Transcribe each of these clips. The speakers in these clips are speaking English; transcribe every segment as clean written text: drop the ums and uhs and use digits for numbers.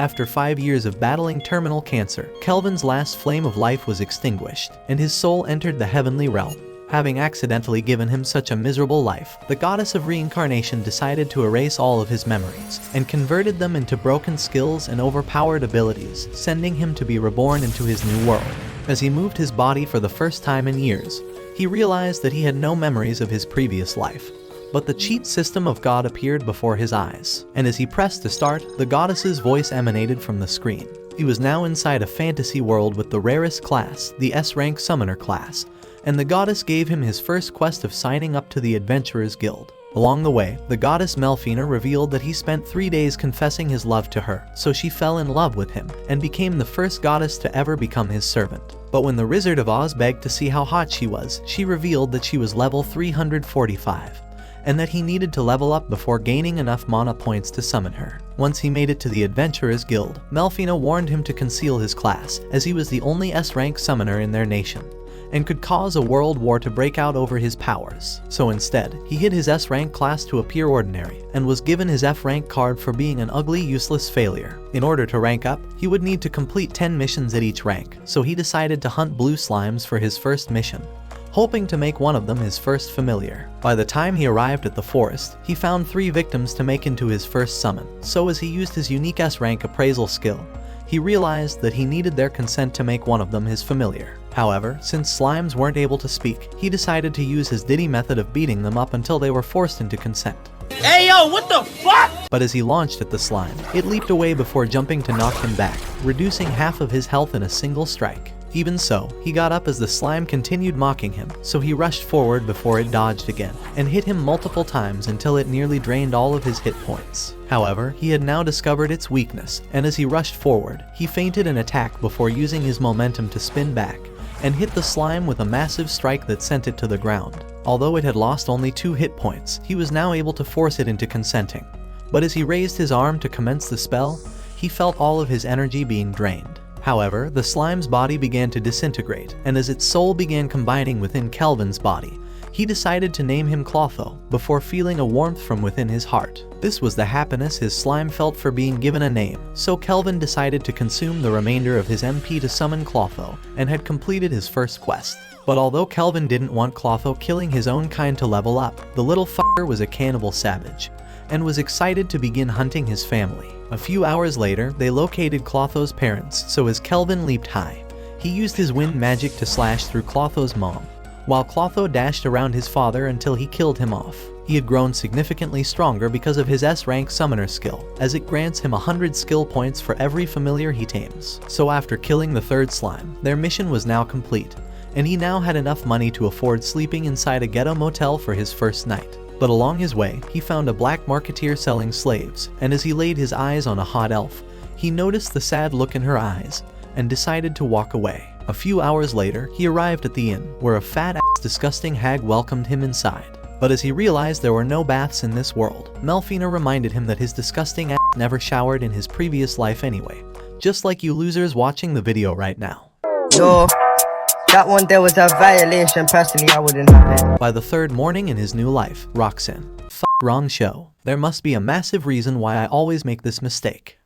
After 5 years of battling terminal cancer, Kelvin's last flame of life was extinguished, and his soul entered the heavenly realm. Having accidentally given him such a miserable life, the Goddess of Reincarnation decided to erase all of his memories, and converted them into broken skills and overpowered abilities, sending him to be reborn into his new world. As he moved his body for the first time in years, he realized that he had no memories of his previous life. But the cheat system of God appeared before his eyes, and as he pressed to start, the goddess's voice emanated from the screen. He was now inside a fantasy world with the rarest class, the S-rank Summoner class, and the goddess gave him his first quest of signing up to the Adventurers Guild. Along the way, the goddess Melfina revealed that he spent 3 days confessing his love to her, so she fell in love with him, and became the first goddess to ever become his servant. But when the Wizard of Oz begged to see how hot she was, she revealed that she was level 345. And that he needed to level up before gaining enough mana points to summon her. Once he made it to the Adventurers Guild, Melfina warned him to conceal his class, as he was the only S-rank summoner in their nation, and could cause a world war to break out over his powers. So instead, he hid his S-rank class to appear ordinary, and was given his F-rank card for being an ugly, useless failure. In order to rank up, he would need to complete 10 missions at each rank, so he decided to hunt blue slimes for his first mission, hoping to make one of them his first familiar. By the time he arrived at the forest, he found 3 victims to make into his first summon, so as he used his unique S-rank appraisal skill, he realized that he needed their consent to make one of them his familiar. However, since slimes weren't able to speak, he decided to use his Diddy method of beating them up until they were forced into consent. Hey yo, what the fuck? But as he launched at the slime, it leaped away before jumping to knock him back, reducing half of his health in a single strike. Even so, he got up as the slime continued mocking him, so he rushed forward before it dodged again, and hit him multiple times until it nearly drained all of his hit points. However, he had now discovered its weakness, and as he rushed forward, he feinted an attack before using his momentum to spin back, and hit the slime with a massive strike that sent it to the ground. Although it had lost only 2 hit points, he was now able to force it into consenting. But as he raised his arm to commence the spell, he felt all of his energy being drained. However, the slime's body began to disintegrate, and as its soul began combining within Kelvin's body, he decided to name him Clotho, before feeling a warmth from within his heart. This was the happiness his slime felt for being given a name, so Kelvin decided to consume the remainder of his MP to summon Clotho, and had completed his first quest. But although Kelvin didn't want Clotho killing his own kind to level up, the little fucker was a cannibal savage, and was excited to begin hunting his family. A few hours later, they located Clotho's parents, so as Kelvin leaped high, he used his wind magic to slash through Clotho's mom, while Clotho dashed around his father until he killed him off. He had grown significantly stronger because of his S-rank summoner skill, as it grants him 100 skill points for every familiar he tames. So after killing the 3rd slime, their mission was now complete, and he now had enough money to afford sleeping inside a ghetto motel for his first night. But along his way, he found a black marketeer selling slaves, and as he laid his eyes on a hot elf, he noticed the sad look in her eyes, and decided to walk away. A few hours later, he arrived at the inn, where a fat-ass disgusting hag welcomed him inside. But as he realized there were no baths in this world, Melfina reminded him that his disgusting ass never showered in his previous life anyway, just like you losers watching the video right now. Yo, that one there was a violation. Personally, I wouldn't have it. By the 3rd morning in his new life, Roxanne. Wrong show. There must be a massive reason why I always make this mistake.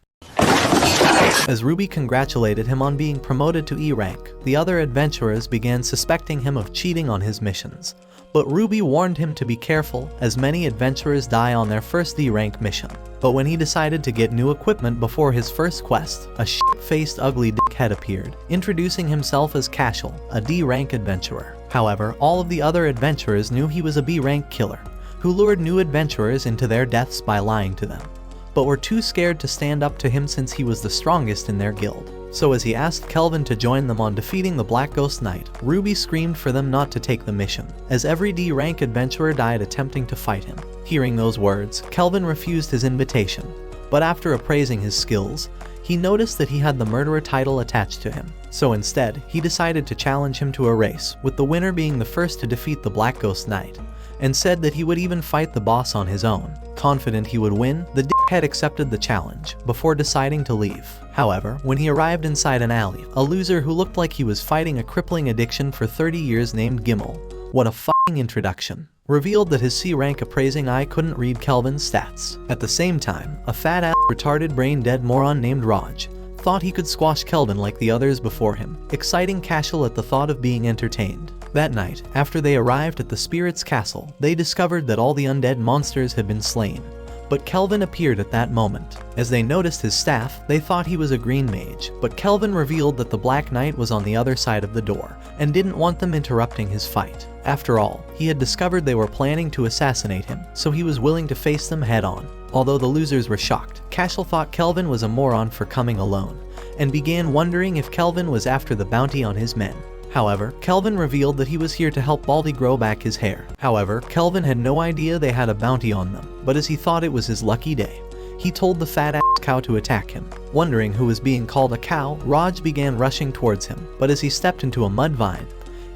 As Ruby congratulated him on being promoted to E rank, the other adventurers began suspecting him of cheating on his missions. But Ruby warned him to be careful, as many adventurers die on their first D rank mission. But when he decided to get new equipment before his first quest, a shit-faced ugly dickhead appeared, introducing himself as Cashel, a D rank adventurer. However, all of the other adventurers knew he was a B rank killer, who lured new adventurers into their deaths by lying to them, but were too scared to stand up to him since he was the strongest in their guild. So as he asked Kelvin to join them on defeating the Black Ghost Knight, Ruby screamed for them not to take the mission, as every D-rank adventurer died attempting to fight him. Hearing those words, Kelvin refused his invitation, but after appraising his skills, he noticed that he had the murderer title attached to him. So instead, he decided to challenge him to a race, with the winner being the first to defeat the Black Ghost Knight, and said that he would even fight the boss on his own. Confident he would win, the dickhead accepted the challenge, before deciding to leave. However, when he arrived inside an alley, a loser who looked like he was fighting a crippling addiction for 30 years named Gimmel, what a introduction revealed that his C rank appraising eye couldn't read Kelvin's stats. At the same time, a fat-ass retarded brain-dead moron named Raj thought he could squash Kelvin like the others before him, exciting Cashel at the thought of being entertained. That night, after they arrived at the spirit's castle, they discovered that all the undead monsters had been slain. But Kelvin appeared at that moment. As they noticed his staff, they thought he was a green mage, but Kelvin revealed that the Black Knight was on the other side of the door, and didn't want them interrupting his fight. After all, he had discovered they were planning to assassinate him, so he was willing to face them head-on. Although the losers were shocked, Cashel thought Kelvin was a moron for coming alone, and began wondering if Kelvin was after the bounty on his men. However, Kelvin revealed that he was here to help Baldy grow back his hair. However, Kelvin had no idea they had a bounty on them, but as he thought it was his lucky day, he told the fat-ass cow to attack him. Wondering who was being called a cow, Raj began rushing towards him, but as he stepped into a mud vine,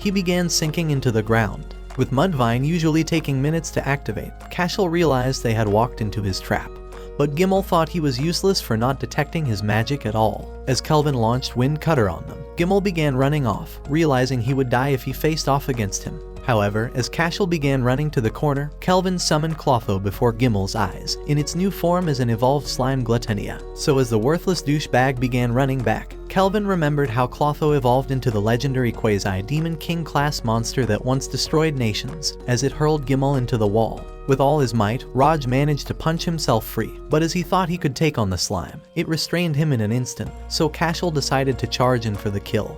he began sinking into the ground. With Mudvine usually taking minutes to activate, Cashel realized they had walked into his trap. But Gimel thought he was useless for not detecting his magic at all. As Kelvin launched Wind Cutter on them, Gimel began running off, realizing he would die if he faced off against him. However, as Cashel began running to the corner, Kelvin summoned Clotho before Gimel's eyes, in its new form as an evolved slime Glutonia. So as the worthless douchebag began running back, Kelvin remembered how Clotho evolved into the legendary Quasi-Demon King class monster that once destroyed nations, as it hurled Gimel into the wall. With all his might, Raj managed to punch himself free, but as he thought he could take on the slime, it restrained him in an instant, so Cashel decided to charge in for the kill.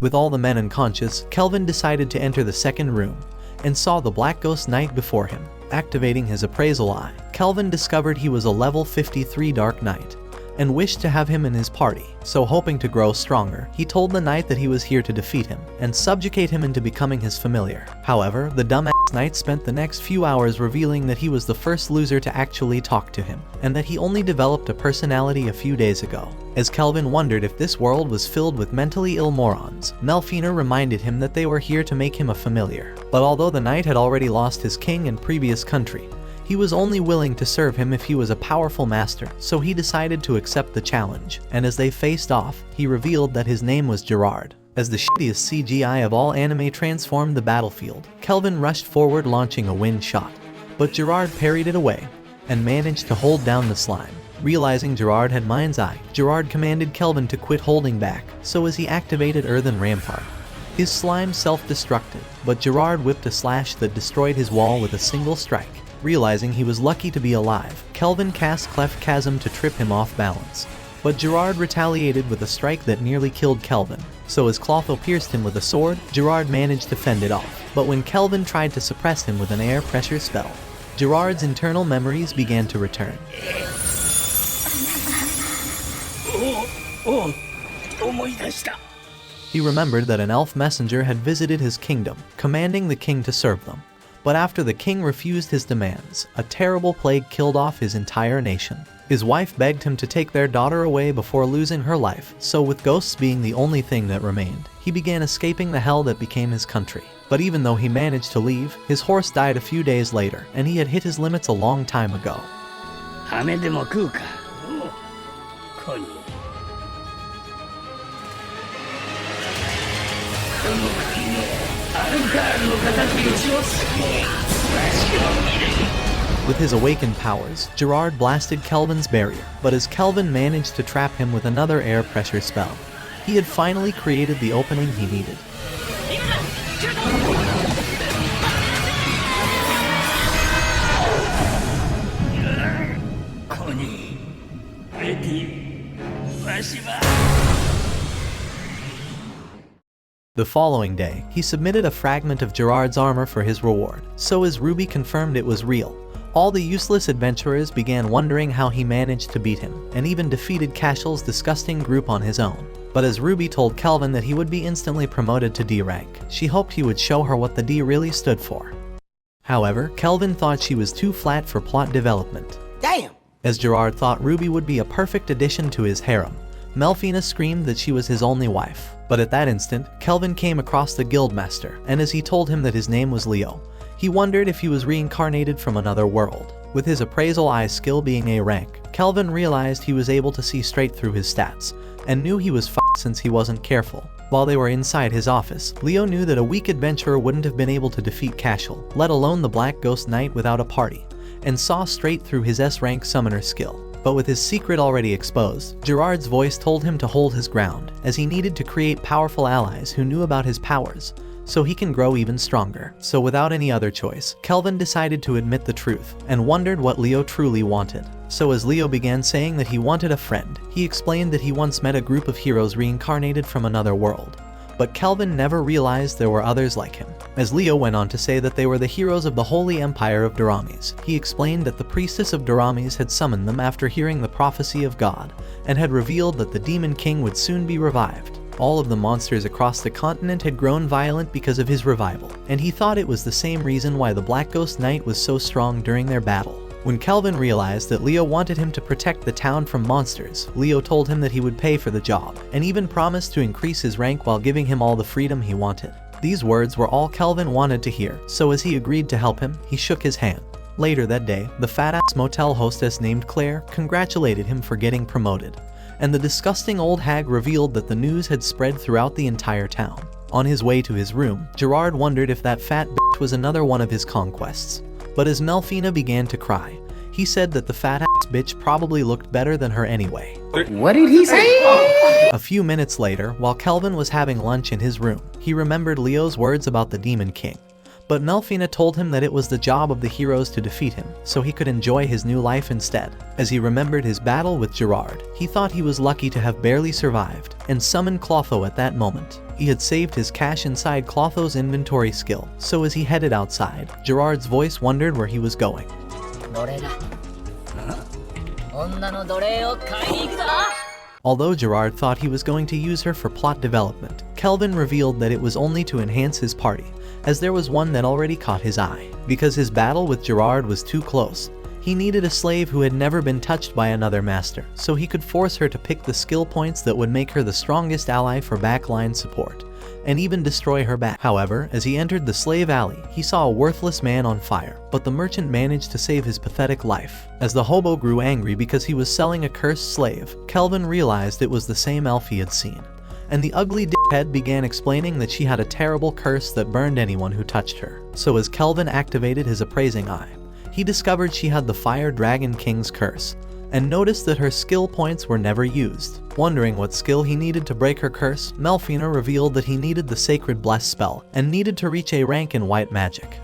With all the men unconscious, Kelvin decided to enter the second room, and saw the Black Ghost Knight before him. Activating his appraisal eye, Kelvin discovered he was a level 53 Dark Knight, and wished to have him in his party. So hoping to grow stronger, he told the knight that he was here to defeat him, and subjugate him into becoming his familiar. However, the dumbass knight spent the next few hours revealing that he was the first loser to actually talk to him, and that he only developed a personality a few days ago. As Kelvin wondered if this world was filled with mentally ill morons, Melfina reminded him that they were here to make him a familiar. But although the knight had already lost his king and previous country, he was only willing to serve him if he was a powerful master, so he decided to accept the challenge, and as they faced off, he revealed that his name was Gerard. As the shittiest CGI of all anime transformed the battlefield, Kelvin rushed forward launching a wind shot, but Gerard parried it away, and managed to hold down the slime. Realizing Gerard had Mind's Eye, Gerard commanded Kelvin to quit holding back, so as he activated Earthen Rampart. His slime self-destructed, but Gerard whipped a slash that destroyed his wall with a single strike. Realizing he was lucky to be alive, Kelvin cast Cleft Chasm to trip him off balance. But Gerard retaliated with a strike that nearly killed Kelvin. So as Clotho pierced him with a sword, Gerard managed to fend it off. But when Kelvin tried to suppress him with an air pressure spell, Gerard's internal memories began to return. He remembered that an elf messenger had visited his kingdom, commanding the king to serve them. But after the king refused his demands, a terrible plague killed off his entire nation. His wife begged him to take their daughter away before losing her life, so with ghosts being the only thing that remained, he began escaping the hell that became his country. But even though he managed to leave, his horse died a few days later, and he had hit his limits a long time ago. With his awakened powers, Gerard blasted Kelvin's barrier, but as Kelvin managed to trap him with another air pressure spell, he had finally created the opening he needed. The following day, he submitted a fragment of Gerard's armor for his reward, so as Ruby confirmed it was real, all the useless adventurers began wondering how he managed to beat him, and even defeated Cashel's disgusting group on his own. But as Ruby told Kelvin that he would be instantly promoted to D rank, she hoped he would show her what the D really stood for. However, Kelvin thought she was too flat for plot development. Damn! As Gerard thought Ruby would be a perfect addition to his harem, Melfina screamed that she was his only wife. But at that instant, Kelvin came across the guildmaster, and as he told him that his name was Leo, he wondered if he was reincarnated from another world. With his appraisal eye skill being A rank, Kelvin realized he was able to see straight through his stats, and knew he was f***ed since he wasn't careful. While they were inside his office, Leo knew that a weak adventurer wouldn't have been able to defeat Cashel, let alone the Black Ghost Knight without a party, and saw straight through his S-rank summoner skill. But with his secret already exposed, Gerard's voice told him to hold his ground, as he needed to create powerful allies who knew about his powers, so he can grow even stronger. So without any other choice, Kelvin decided to admit the truth, and wondered what Leo truly wanted. So as Leo began saying that he wanted a friend, he explained that he once met a group of heroes reincarnated from another world. But Kelvin never realized there were others like him. As Leo went on to say that they were the heroes of the Holy Empire of Durames, he explained that the priestess of Durames had summoned them after hearing the prophecy of God, and had revealed that the Demon King would soon be revived. All of the monsters across the continent had grown violent because of his revival, and he thought it was the same reason why the Black Ghost Knight was so strong during their battle. When Kelvin realized that Leo wanted him to protect the town from monsters, Leo told him that he would pay for the job, and even promised to increase his rank while giving him all the freedom he wanted. These words were all Kelvin wanted to hear, so as he agreed to help him, he shook his hand. Later that day, the fat-ass motel hostess named Claire congratulated him for getting promoted, and the disgusting old hag revealed that the news had spread throughout the entire town. On his way to his room, Gerard wondered if that fat bitch was another one of his conquests. But as Melfina began to cry, he said that the fat-ass bitch probably looked better than her anyway. What did he say? A few minutes later, while Kelvin was having lunch in his room, he remembered Leo's words about the Demon King. But Melfina told him that it was the job of the heroes to defeat him, so he could enjoy his new life instead. As he remembered his battle with Gerard, he thought he was lucky to have barely survived, and summoned Clotho at that moment. He had saved his cash inside Clotho's inventory skill, so as he headed outside, Gerard's voice wondered where he was going. Although Gerard thought he was going to use her for plot development, Kelvin revealed that it was only to enhance his party, as there was one that already caught his eye. Because his battle with Gerard was too close, he needed a slave who had never been touched by another master, so he could force her to pick the skill points that would make her the strongest ally for backline support, and even destroy her back. However, as he entered the slave alley, he saw a worthless man on fire, but the merchant managed to save his pathetic life. As the hobo grew angry because he was selling a cursed slave, Kelvin realized it was the same elf he had seen, and the ugly dickhead began explaining that she had a terrible curse that burned anyone who touched her. So as Kelvin activated his appraising eye, he discovered she had the Fire Dragon King's curse, and noticed that her skill points were never used. Wondering what skill he needed to break her curse, Melfina revealed that he needed the Sacred Bless spell, and needed to reach a rank in white magic.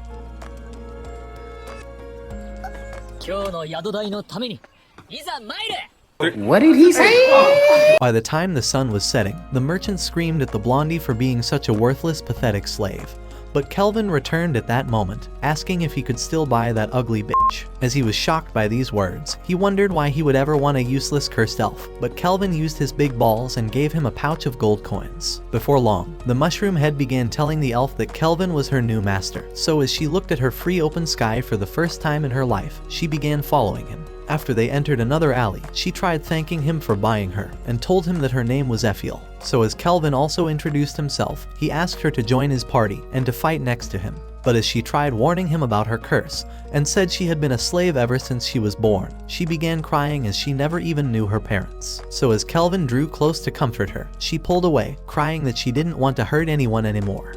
What did he say? By the time the sun was setting, the merchant screamed at the blondie for being such a worthless, pathetic slave. But Kelvin returned at that moment, asking if he could still buy that ugly bitch. As he was shocked by these words, he wondered why he would ever want a useless cursed elf, but Kelvin used his big balls and gave him a pouch of gold coins. Before long, the mushroom head began telling the elf that Kelvin was her new master, so as she looked at her free open sky for the first time in her life, she began following him. After they entered another alley, she tried thanking him for buying her, and told him that her name was Ephiel. So as Kelvin also introduced himself, he asked her to join his party and to fight next to him. But as she tried warning him about her curse, and said she had been a slave ever since she was born, she began crying as she never even knew her parents. So as Kelvin drew close to comfort her, she pulled away, crying that she didn't want to hurt anyone anymore.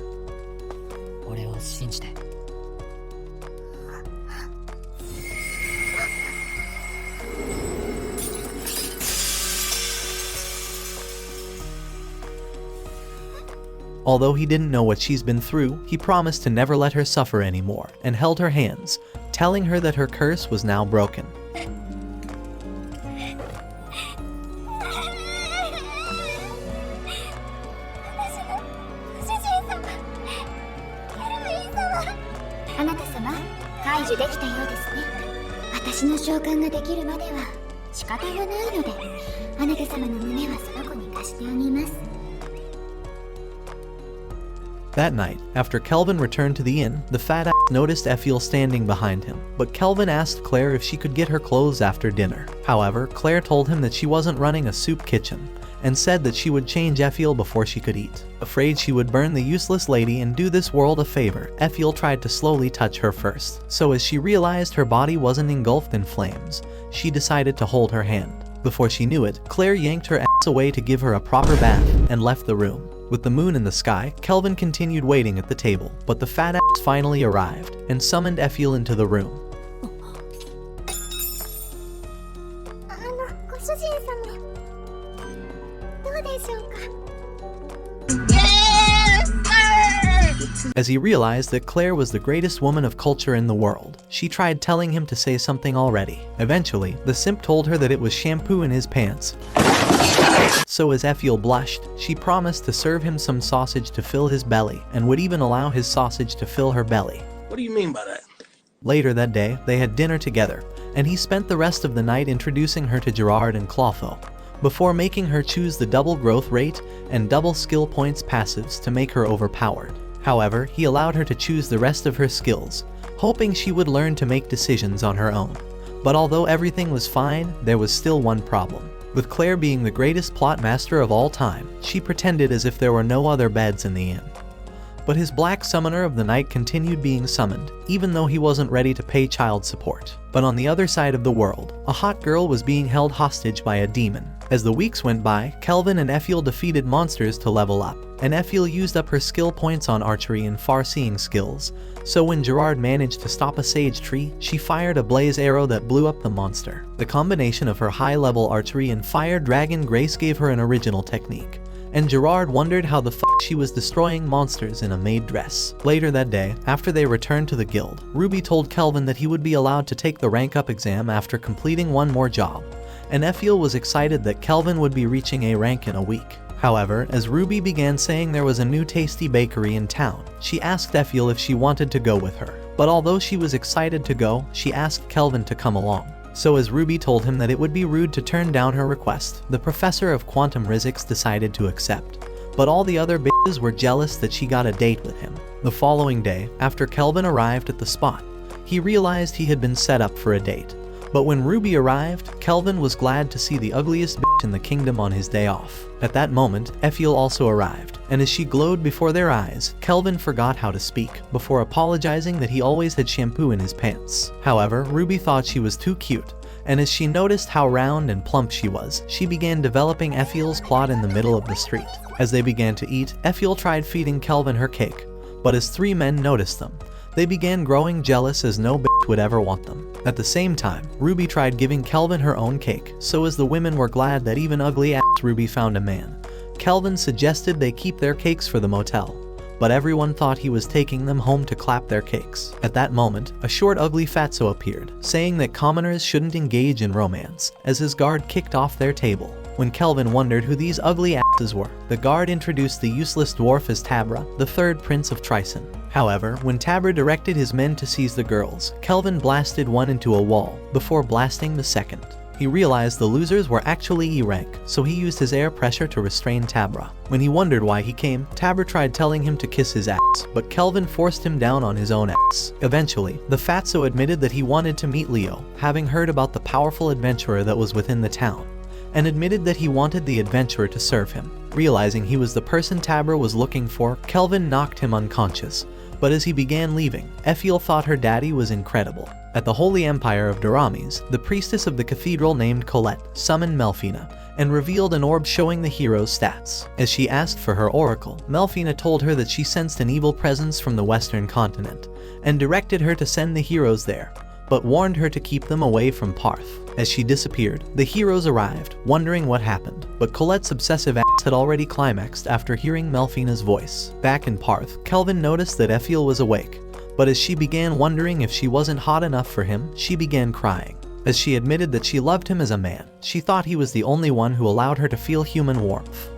Although he didn't know what she's been through, he promised to never let her suffer anymore, and held her hands, telling her that her curse was now broken. That night, after Kelvin returned to the inn, the fat ass noticed Ephiel standing behind him, but Kelvin asked Claire if she could get her clothes after dinner. However, Claire told him that she wasn't running a soup kitchen, and said that she would change Effiel before she could eat. Afraid she would burn the useless lady and do this world a favor, Effiel tried to slowly touch her first. So as she realized her body wasn't engulfed in flames, she decided to hold her hand. Before she knew it, Claire yanked her ass away to give her a proper bath and left the room. With the moon in the sky, Kelvin continued waiting at the table, but the fat ass finally arrived and summoned Effiel into the room. As he realized that Claire was the greatest woman of culture in the world, she tried telling him to say something already. Eventually, the simp told her that it was shampoo in his pants. So as Effiel blushed, she promised to serve him some sausage to fill his belly, and would even allow his sausage to fill her belly. What do you mean by that? Later that day, they had dinner together, and he spent the rest of the night introducing her to Gerard and Clotho, before making her choose the double growth rate and double skill points passives to make her overpowered. However, he allowed her to choose the rest of her skills, hoping she would learn to make decisions on her own. But although everything was fine, there was still one problem. With Claire being the greatest plot master of all time, she pretended as if there were no other beds in the inn. But his black summoner of the night continued being summoned, even though he wasn't ready to pay child support. But on the other side of the world, a hot girl was being held hostage by a demon. As the weeks went by, Kelvin and Effiel defeated monsters to level up, and Effiel used up her skill points on archery and far-seeing skills. So when Gerard managed to stop a sage tree, she fired a blaze arrow that blew up the monster. The combination of her high-level archery and fire dragon grace gave her an original technique, and Gerard wondered how the fuck she was destroying monsters in a maid dress. Later that day, after they returned to the guild, Ruby told Kelvin that he would be allowed to take the rank up exam after completing one more job, and Effiel was excited that Kelvin would be reaching A rank in a week. However, as Ruby began saying there was a new tasty bakery in town, she asked Effiel if she wanted to go with her. But although she was excited to go, she asked Kelvin to come along. So as Ruby told him that it would be rude to turn down her request, the professor of quantum physics decided to accept. But all the other bitches were jealous that she got a date with him. The following day, after Kelvin arrived at the spot, he realized he had been set up for a date. But when Ruby arrived, Kelvin was glad to see the ugliest bitch in the kingdom on his day off. At that moment, Effiel also arrived, and as she glowed before their eyes, Kelvin forgot how to speak, before apologizing that he always had shampoo in his pants. However, Ruby thought she was too cute, and as she noticed how round and plump she was, she began developing Effiel's plot in the middle of the street. As they began to eat, Effiel tried feeding Kelvin her cake, but as three men noticed them, they began growing jealous as no bitch would ever want them. At the same time, Ruby tried giving Kelvin her own cake, so as the women were glad that even ugly-ass Ruby found a man, Kelvin suggested they keep their cakes for the motel, but everyone thought he was taking them home to clap their cakes. At that moment, a short ugly fatso appeared, saying that commoners shouldn't engage in romance, as his guard kicked off their table. When Kelvin wondered who these ugly asses were, the guard introduced the useless dwarf as Tabra, the third prince of Trison. However, when Tabra directed his men to seize the girls, Kelvin blasted one into a wall, before blasting the second. He realized the losers were actually E rank, so he used his air pressure to restrain Tabra. When he wondered why he came, Tabra tried telling him to kiss his ass, but Kelvin forced him down on his own ass. Eventually, the fatso admitted that he wanted to meet Leo, having heard about the powerful adventurer that was within the town, and admitted that he wanted the adventurer to serve him. Realizing he was the person Tabra was looking for, Kelvin knocked him unconscious. But as he began leaving, Effiel thought her daddy was incredible. At the Holy Empire of Daramis, the priestess of the cathedral named Colette summoned Melfina and revealed an orb showing the hero's stats. As she asked for her oracle, Melfina told her that she sensed an evil presence from the western continent and directed her to send the heroes there, but warned her to keep them away from Parth. As she disappeared, the heroes arrived, wondering what happened, but Colette's obsessive ass had already climaxed after hearing Melfina's voice. Back in Parth, Kelvin noticed that Effiel was awake, but as she began wondering if she wasn't hot enough for him, she began crying. As she admitted that she loved him as a man, she thought he was the only one who allowed her to feel human warmth.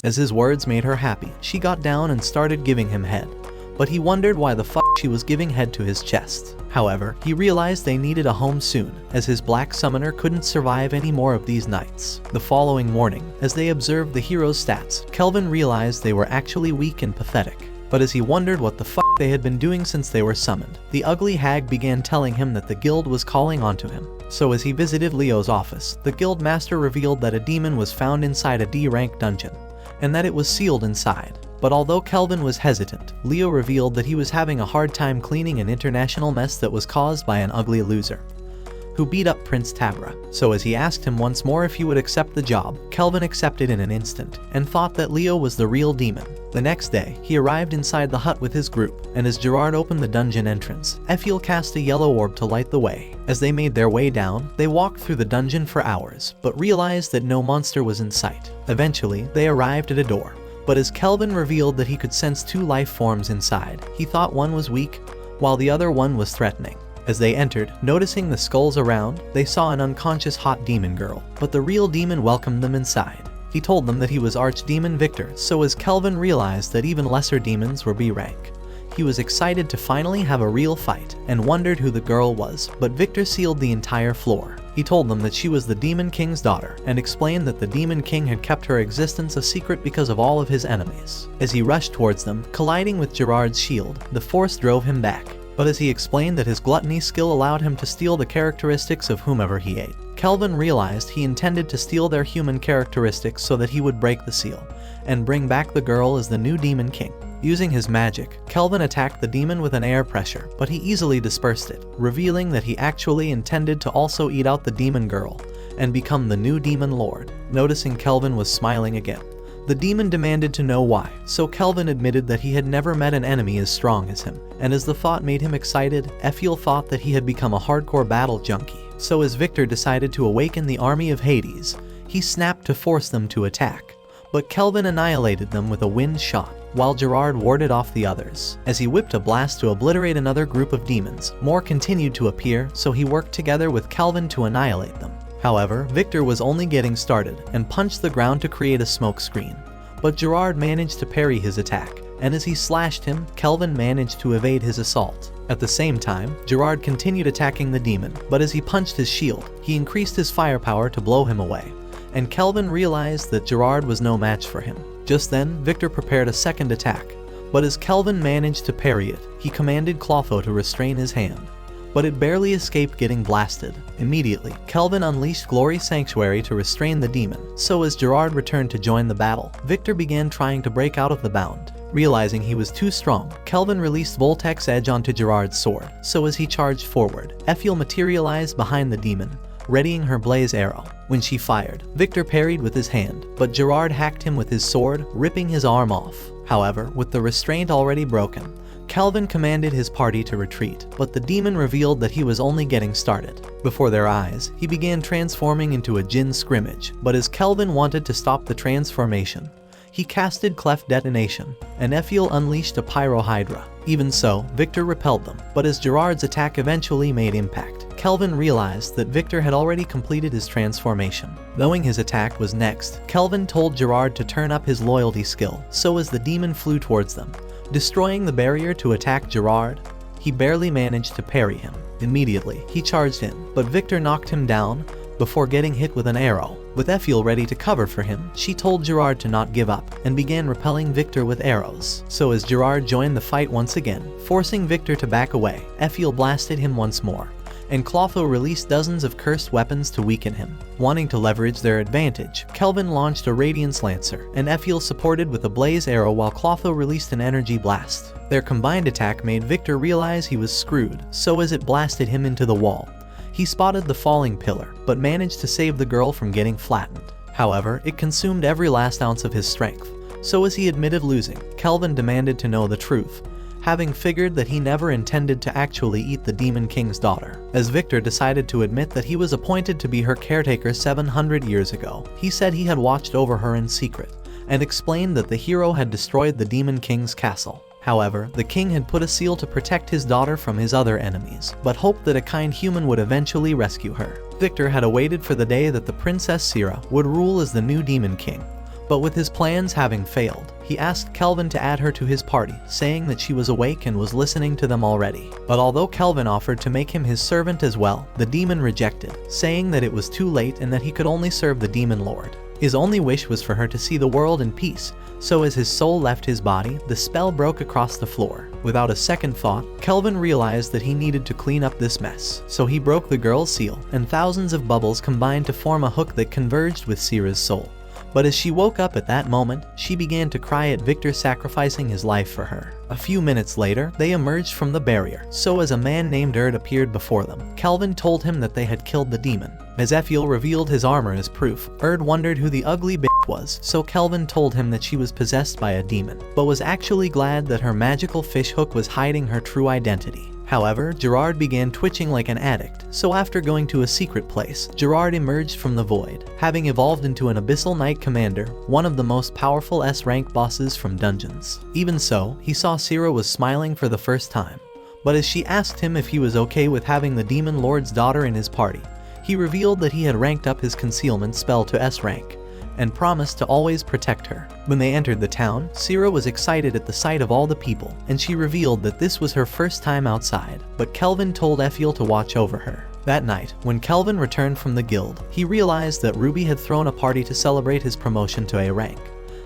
As his words made her happy, she got down and started giving him head, but he wondered why the fuck she was giving head to his chest. However, he realized they needed a home soon, as his black summoner couldn't survive any more of these nights. The following morning, as they observed the hero's stats, Kelvin realized they were actually weak and pathetic. But as he wondered what the fuck work they had been doing since they were summoned. The ugly hag began telling him that the guild was calling onto him. So as he visited Leo's office, the guild master revealed that a demon was found inside a D-rank dungeon, and that it was sealed inside. But although Kelvin was hesitant, Leo revealed that he was having a hard time cleaning an international mess that was caused by an ugly loser who beat up Prince Tabra. So as he asked him once more if he would accept the job, Kelvin accepted in an instant, and thought that Leo was the real demon. The next day, he arrived inside the hut with his group, and as Gerard opened the dungeon entrance, Ephiel cast a yellow orb to light the way. As they made their way down, they walked through the dungeon for hours, but realized that no monster was in sight. Eventually, they arrived at a door, but as Kelvin revealed that he could sense two life forms inside, he thought one was weak, while the other one was threatening. As they entered, noticing the skulls around, they saw an unconscious hot demon girl, but the real demon welcomed them inside. He told them that he was Archdemon Victor, so as Kelvin realized that even lesser demons were B rank, he was excited to finally have a real fight, and wondered who the girl was, but Victor sealed the entire floor. He told them that she was the Demon King's daughter, and explained that the Demon King had kept her existence a secret because of all of his enemies. As he rushed towards them, colliding with Gerard's shield, the force drove him back. But as he explained that his gluttony skill allowed him to steal the characteristics of whomever he ate, Kelvin realized he intended to steal their human characteristics so that he would break the seal, and bring back the girl as the new Demon King. Using his magic, Kelvin attacked the demon with an air pressure, but he easily dispersed it, revealing that he actually intended to also eat out the demon girl, and become the new Demon Lord. Noticing Kelvin was smiling again, the demon demanded to know why, so Kelvin admitted that he had never met an enemy as strong as him, and as the thought made him excited, Ephiel thought that he had become a hardcore battle junkie. So as Victor decided to awaken the army of Hades, he snapped to force them to attack, but Kelvin annihilated them with a wind shot, while Gerard warded off the others. As he whipped a blast to obliterate another group of demons, more continued to appear, so he worked together with Kelvin to annihilate them. However, Victor was only getting started, and punched the ground to create a smoke screen. But Gerard managed to parry his attack, and as he slashed him, Kelvin managed to evade his assault. At the same time, Gerard continued attacking the demon, but as he punched his shield, he increased his firepower to blow him away, and Kelvin realized that Gerard was no match for him. Just then, Victor prepared a second attack, but as Kelvin managed to parry it, he commanded Clotho to restrain his hand, but it barely escaped getting blasted. Immediately, Kelvin unleashed Glory Sanctuary to restrain the demon, so as Gerard returned to join the battle, Victor began trying to break out of the bound. Realizing he was too strong, Kelvin released Voltec's edge onto Gerard's sword, so as he charged forward, Ephiel materialized behind the demon, readying her blaze arrow. When she fired, Victor parried with his hand, but Gerard hacked him with his sword, ripping his arm off. However, with the restraint already broken, Kelvin commanded his party to retreat, but the demon revealed that he was only getting started. Before their eyes, he began transforming into a Jinn scrimmage, but as Kelvin wanted to stop the transformation, he casted Cleft Detonation, and Ephiel unleashed a Pyrohydra. Even so, Victor repelled them, but as Gerard's attack eventually made impact, Kelvin realized that Victor had already completed his transformation. Knowing his attack was next, Kelvin told Gerard to turn up his loyalty skill, so as the demon flew towards them, destroying the barrier to attack Gerard. He barely managed to parry him. Immediately, he charged in, but Victor knocked him down before getting hit with an arrow. With Ephiel ready to cover for him, she told Gerard to not give up, and began repelling Victor with arrows. So as Gerard joined the fight once again, forcing Victor to back away, Ephiel blasted him once more, and Clotho released dozens of cursed weapons to weaken him. Wanting to leverage their advantage, Kelvin launched a Radiance Lancer, and Ephiel supported with a Blaze Arrow while Clotho released an Energy Blast. Their combined attack made Victor realize he was screwed, so as it blasted him into the wall, he spotted the falling pillar, but managed to save the girl from getting flattened. However, it consumed every last ounce of his strength, so as he admitted losing, Kelvin demanded to know the truth, having figured that he never intended to actually eat the Demon King's daughter. As Victor decided to admit that he was appointed to be her caretaker 700 years ago, he said he had watched over her in secret, and explained that the hero had destroyed the Demon King's castle. However, the king had put a seal to protect his daughter from his other enemies, but hoped that a kind human would eventually rescue her. Victor had awaited for the day that the Princess Sira would rule as the new Demon King, but with his plans having failed, he asked Kelvin to add her to his party, saying that she was awake and was listening to them already. But although Kelvin offered to make him his servant as well, the demon rejected, saying that it was too late and that he could only serve the Demon Lord. His only wish was for her to see the world in peace, so as his soul left his body, the spell broke across the floor. Without a second thought, Kelvin realized that he needed to clean up this mess. So he broke the girl's seal, and thousands of bubbles combined to form a hook that converged with Sira's soul. But as she woke up at that moment, she began to cry at Victor sacrificing his life for her. A few minutes later, they emerged from the barrier, so as a man named Erd appeared before them, Kelvin told him that they had killed the demon. As Efiel revealed his armor as proof, Erd wondered who the ugly bitch was, so Kelvin told him that she was possessed by a demon, but was actually glad that her magical fish hook was hiding her true identity. However, Gerard began twitching like an addict, so after going to a secret place, Gerard emerged from the void, having evolved into an Abyssal Knight Commander, one of the most powerful S-rank bosses from dungeons. Even so, he saw Sira was smiling for the first time, but as she asked him if he was okay with having the Demon Lord's daughter in his party, he revealed that he had ranked up his concealment spell to S rank, and promised to always protect her. When they entered the town, Sira was excited at the sight of all the people, and she revealed that this was her first time outside, but Kelvin told Efiel to watch over her. That night, when Kelvin returned from the guild, he realized that Ruby had thrown a party to celebrate his promotion to A rank,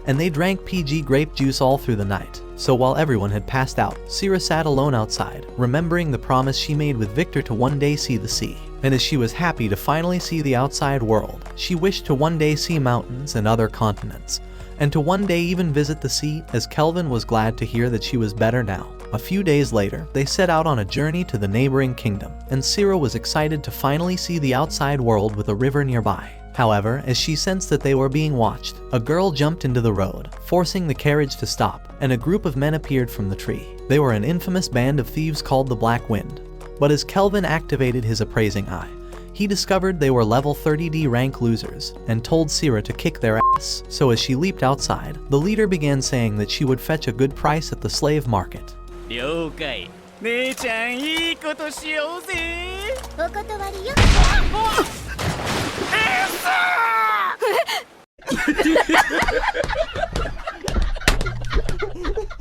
and they drank PG grape juice all through the night. So while everyone had passed out, Sira sat alone outside, remembering the promise she made with Victor to one day see the sea. And as she was happy to finally see the outside world, she wished to one day see mountains and other continents, and to one day even visit the sea, as Kelvin was glad to hear that she was better now. A few days later, they set out on a journey to the neighboring kingdom, and Sira was excited to finally see the outside world with a river nearby. However, as she sensed that they were being watched, a girl jumped into the road, forcing the carriage to stop, and a group of men appeared from the tree. They were an infamous band of thieves called the Black Wind. But as Kelvin activated his appraising eye, he discovered they were level 30D rank losers, and told Sira to kick their ass. So as she leaped outside, the leader began saying that she would fetch a good price at the slave market. 了解。姉ちゃんいいことしようぜ。お断りよ。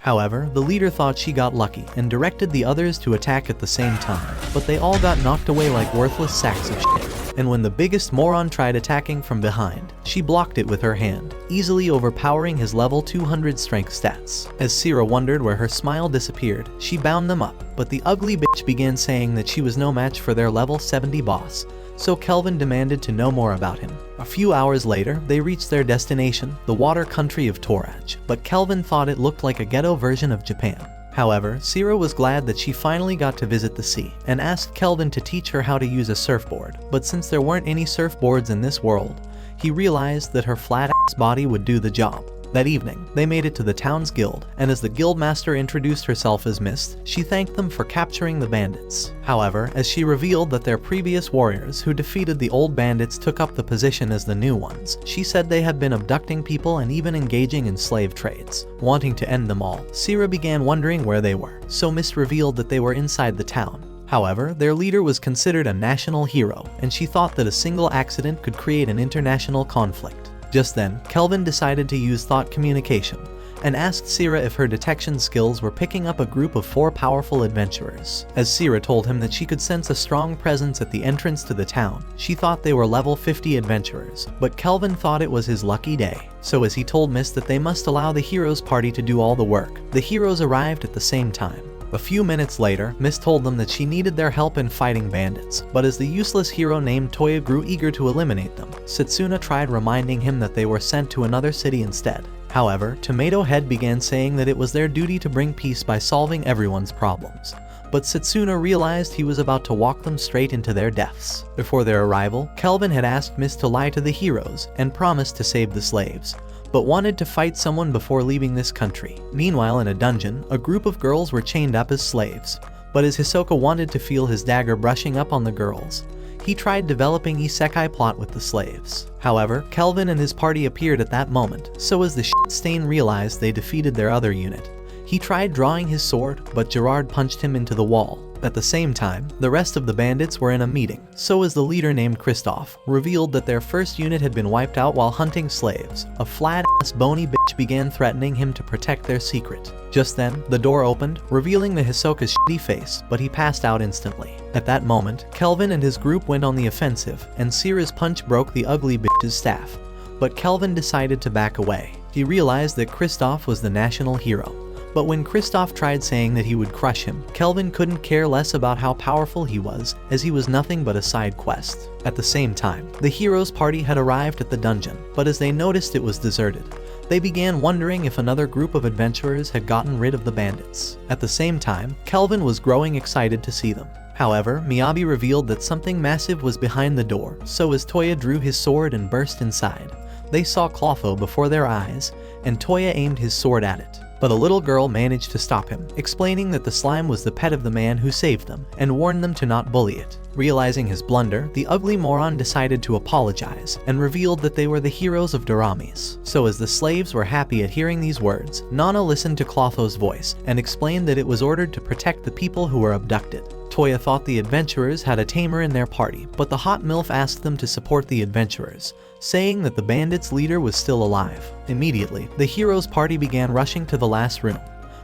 However, the leader thought she got lucky and directed the others to attack at the same time, but they all got knocked away like worthless sacks of shit. And when the biggest moron tried attacking from behind, she blocked it with her hand, easily overpowering his level 200 strength stats. As Sira wondered where her smile disappeared, she bound them up, but the ugly bitch began saying that she was no match for their level 70 boss, so Kelvin demanded to know more about him. A few hours later, they reached their destination, the water country of Toraj, but Kelvin thought it looked like a ghetto version of Japan. However, Sira was glad that she finally got to visit the sea, and asked Kelvin to teach her how to use a surfboard, but since there weren't any surfboards in this world, he realized that her flat-ass body would do the job. That evening, they made it to the town's guild, and as the guildmaster introduced herself as Mist, she thanked them for capturing the bandits. However, as she revealed that their previous warriors who defeated the old bandits took up the position as the new ones, she said they had been abducting people and even engaging in slave trades. Wanting to end them all, Sira began wondering where they were, so Mist revealed that they were inside the town. However, their leader was considered a national hero, and she thought that a single accident could create an international conflict. Just then, Kelvin decided to use thought communication, and asked Sira if her detection skills were picking up a group of 4 powerful adventurers. As Sira told him that she could sense a strong presence at the entrance to the town, she thought they were level 50 adventurers, but Kelvin thought it was his lucky day. So as he told Mist that they must allow the heroes party to do all the work, the heroes arrived at the same time. A few minutes later, Mist told them that she needed their help in fighting bandits, but as the useless hero named Toya grew eager to eliminate them, Setsuna tried reminding him that they were sent to another city instead. However, Tomato Head began saying that it was their duty to bring peace by solving everyone's problems, but Setsuna realized he was about to walk them straight into their deaths. Before their arrival, Kelvin had asked Mist to lie to the heroes and promised to save the slaves, but wanted to fight someone before leaving this country. Meanwhile, in a dungeon, a group of girls were chained up as slaves, but as Hisoka wanted to feel his dagger brushing up on the girls, he tried developing Isekai plot with the slaves. However, Kelvin and his party appeared at that moment, so as the shit-stain realized they defeated their other unit, he tried drawing his sword, but Gerard punched him into the wall. At the same time, the rest of the bandits were in a meeting, so as the leader named Kristoff revealed that their first unit had been wiped out while hunting slaves, a flat-ass bony bitch began threatening him to protect their secret. Just then, the door opened, revealing the Hisoka's shitty face, but he passed out instantly. At that moment, Kelvin and his group went on the offensive, and Sira's punch broke the ugly bitch's staff, but Kelvin decided to back away. He realized that Kristoff was the national hero, But when Kristoff tried saying that he would crush him, Kelvin couldn't care less about how powerful he was, as he was nothing but a side quest. At the same time, the heroes' party had arrived at the dungeon, but as they noticed it was deserted, they began wondering if another group of adventurers had gotten rid of the bandits. At the same time, Kelvin was growing excited to see them. However, Miyabi revealed that something massive was behind the door, so as Toya drew his sword and burst inside, they saw Clotho before their eyes, and Toya aimed his sword at it. But a little girl managed to stop him, explaining that the slime was the pet of the man who saved them, and warned them to not bully it. Realizing his blunder, the ugly moron decided to apologize, and revealed that they were the heroes of Daramis. So as the slaves were happy at hearing these words, Nana listened to Clotho's voice, and explained that it was ordered to protect the people who were abducted. Toya thought the adventurers had a tamer in their party, but the hot MILF asked them to support the adventurers, saying that the bandits' leader was still alive. Immediately, the heroes' party began rushing to the last room.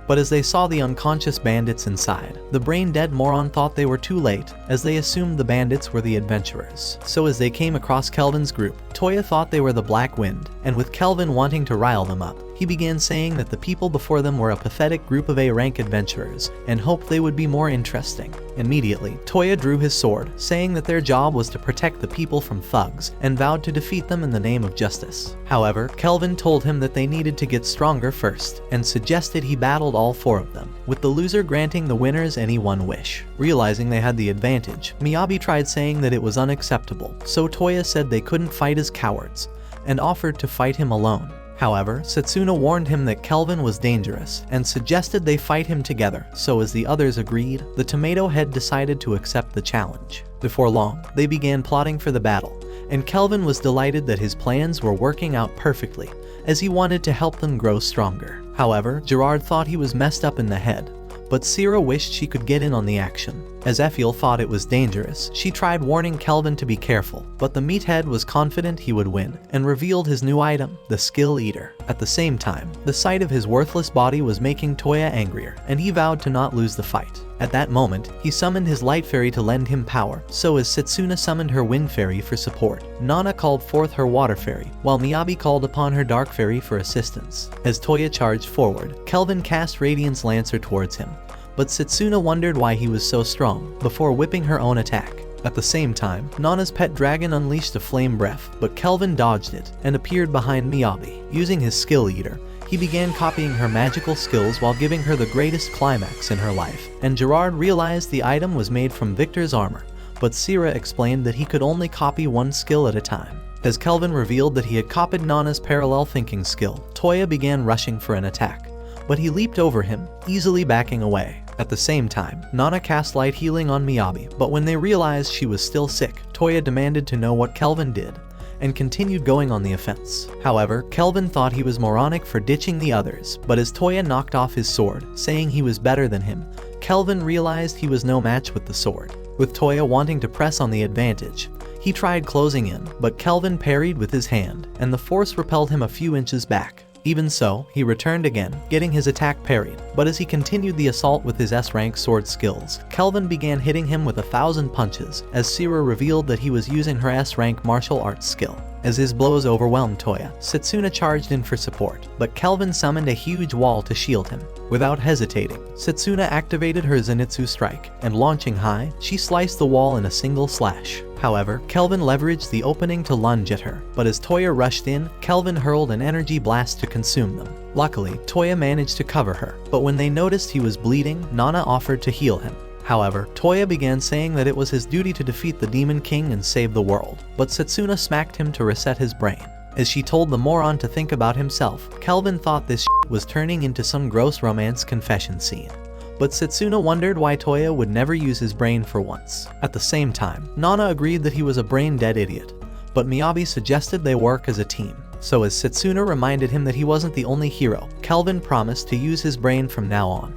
But as they saw the unconscious bandits inside, the brain-dead moron thought they were too late, as they assumed the bandits were the adventurers. So as they came across Kelvin's group, Toya thought they were the Black Wind, and with Kelvin wanting to rile them up, he began saying that the people before them were a pathetic group of A-rank adventurers, and hoped they would be more interesting. Immediately, Toya drew his sword, saying that their job was to protect the people from thugs, and vowed to defeat them in the name of justice. However, Kelvin told him that they needed to get stronger first, and suggested he battled all four of them, with the loser granting the winners any one wish. Realizing they had the advantage, Miyabi tried saying that it was unacceptable, so Toya said they couldn't fight as cowards, and offered to fight him alone. However, Setsuna warned him that Kelvin was dangerous, and suggested they fight him together, so as the others agreed, the Tomato Head decided to accept the challenge. Before long, they began plotting for the battle, and Kelvin was delighted that his plans were working out perfectly, as he wanted to help them grow stronger. However, Gerard thought he was messed up in the head, but Sierra wished she could get in on the action. As Effiel thought it was dangerous, she tried warning Kelvin to be careful, but the meathead was confident he would win, and revealed his new item, the Skill Eater. At the same time, the sight of his worthless body was making Toya angrier, and he vowed to not lose the fight. At that moment, he summoned his Light Fairy to lend him power, so as Setsuna summoned her Wind Fairy for support, Nana called forth her Water Fairy, while Miyabi called upon her Dark Fairy for assistance. As Toya charged forward, Kelvin cast Radiance Lancer towards him, but Setsuna wondered why he was so strong, before whipping her own attack. At the same time, Nana's pet dragon unleashed a flame breath, but Kelvin dodged it, and appeared behind Miyabi. Using his Skill Eater, he began copying her magical skills while giving her the greatest climax in her life, and Gerard realized the item was made from Victor's armor, but Sierra explained that he could only copy one skill at a time. As Kelvin revealed that he had copied Nana's parallel thinking skill, Toya began rushing for an attack, but he leaped over him, easily backing away. At the same time, Nana cast light healing on Miyabi, but when they realized she was still sick, Toya demanded to know what Kelvin did, and continued going on the offense. However, Kelvin thought he was moronic for ditching the others, but as Toya knocked off his sword, saying he was better than him, Kelvin realized he was no match with the sword. With Toya wanting to press on the advantage, he tried closing in, but Kelvin parried with his hand, and the force repelled him a few inches back. Even so, he returned again, getting his attack parried, but as he continued the assault with his S-rank sword skills, Kelvin began hitting him with 1,000 punches, as Sierra revealed that he was using her S-rank martial arts skill. As his blows overwhelmed Toya, Setsuna charged in for support, but Kelvin summoned a huge wall to shield him. Without hesitating, Setsuna activated her Zenitsu strike, and launching high, she sliced the wall in a single slash. However, Kelvin leveraged the opening to lunge at her, but as Toya rushed in, Kelvin hurled an energy blast to consume them. Luckily, Toya managed to cover her, but when they noticed he was bleeding, Nana offered to heal him. However, Toya began saying that it was his duty to defeat the Demon King and save the world, but Setsuna smacked him to reset his brain. As she told the moron to think about himself, Kelvin thought this was turning into some gross romance confession scene. But Setsuna wondered why Toya would never use his brain for once. At the same time, Nana agreed that he was a brain-dead idiot, but Miyabi suggested they work as a team. So as Setsuna reminded him that he wasn't the only hero, Kelvin promised to use his brain from now on.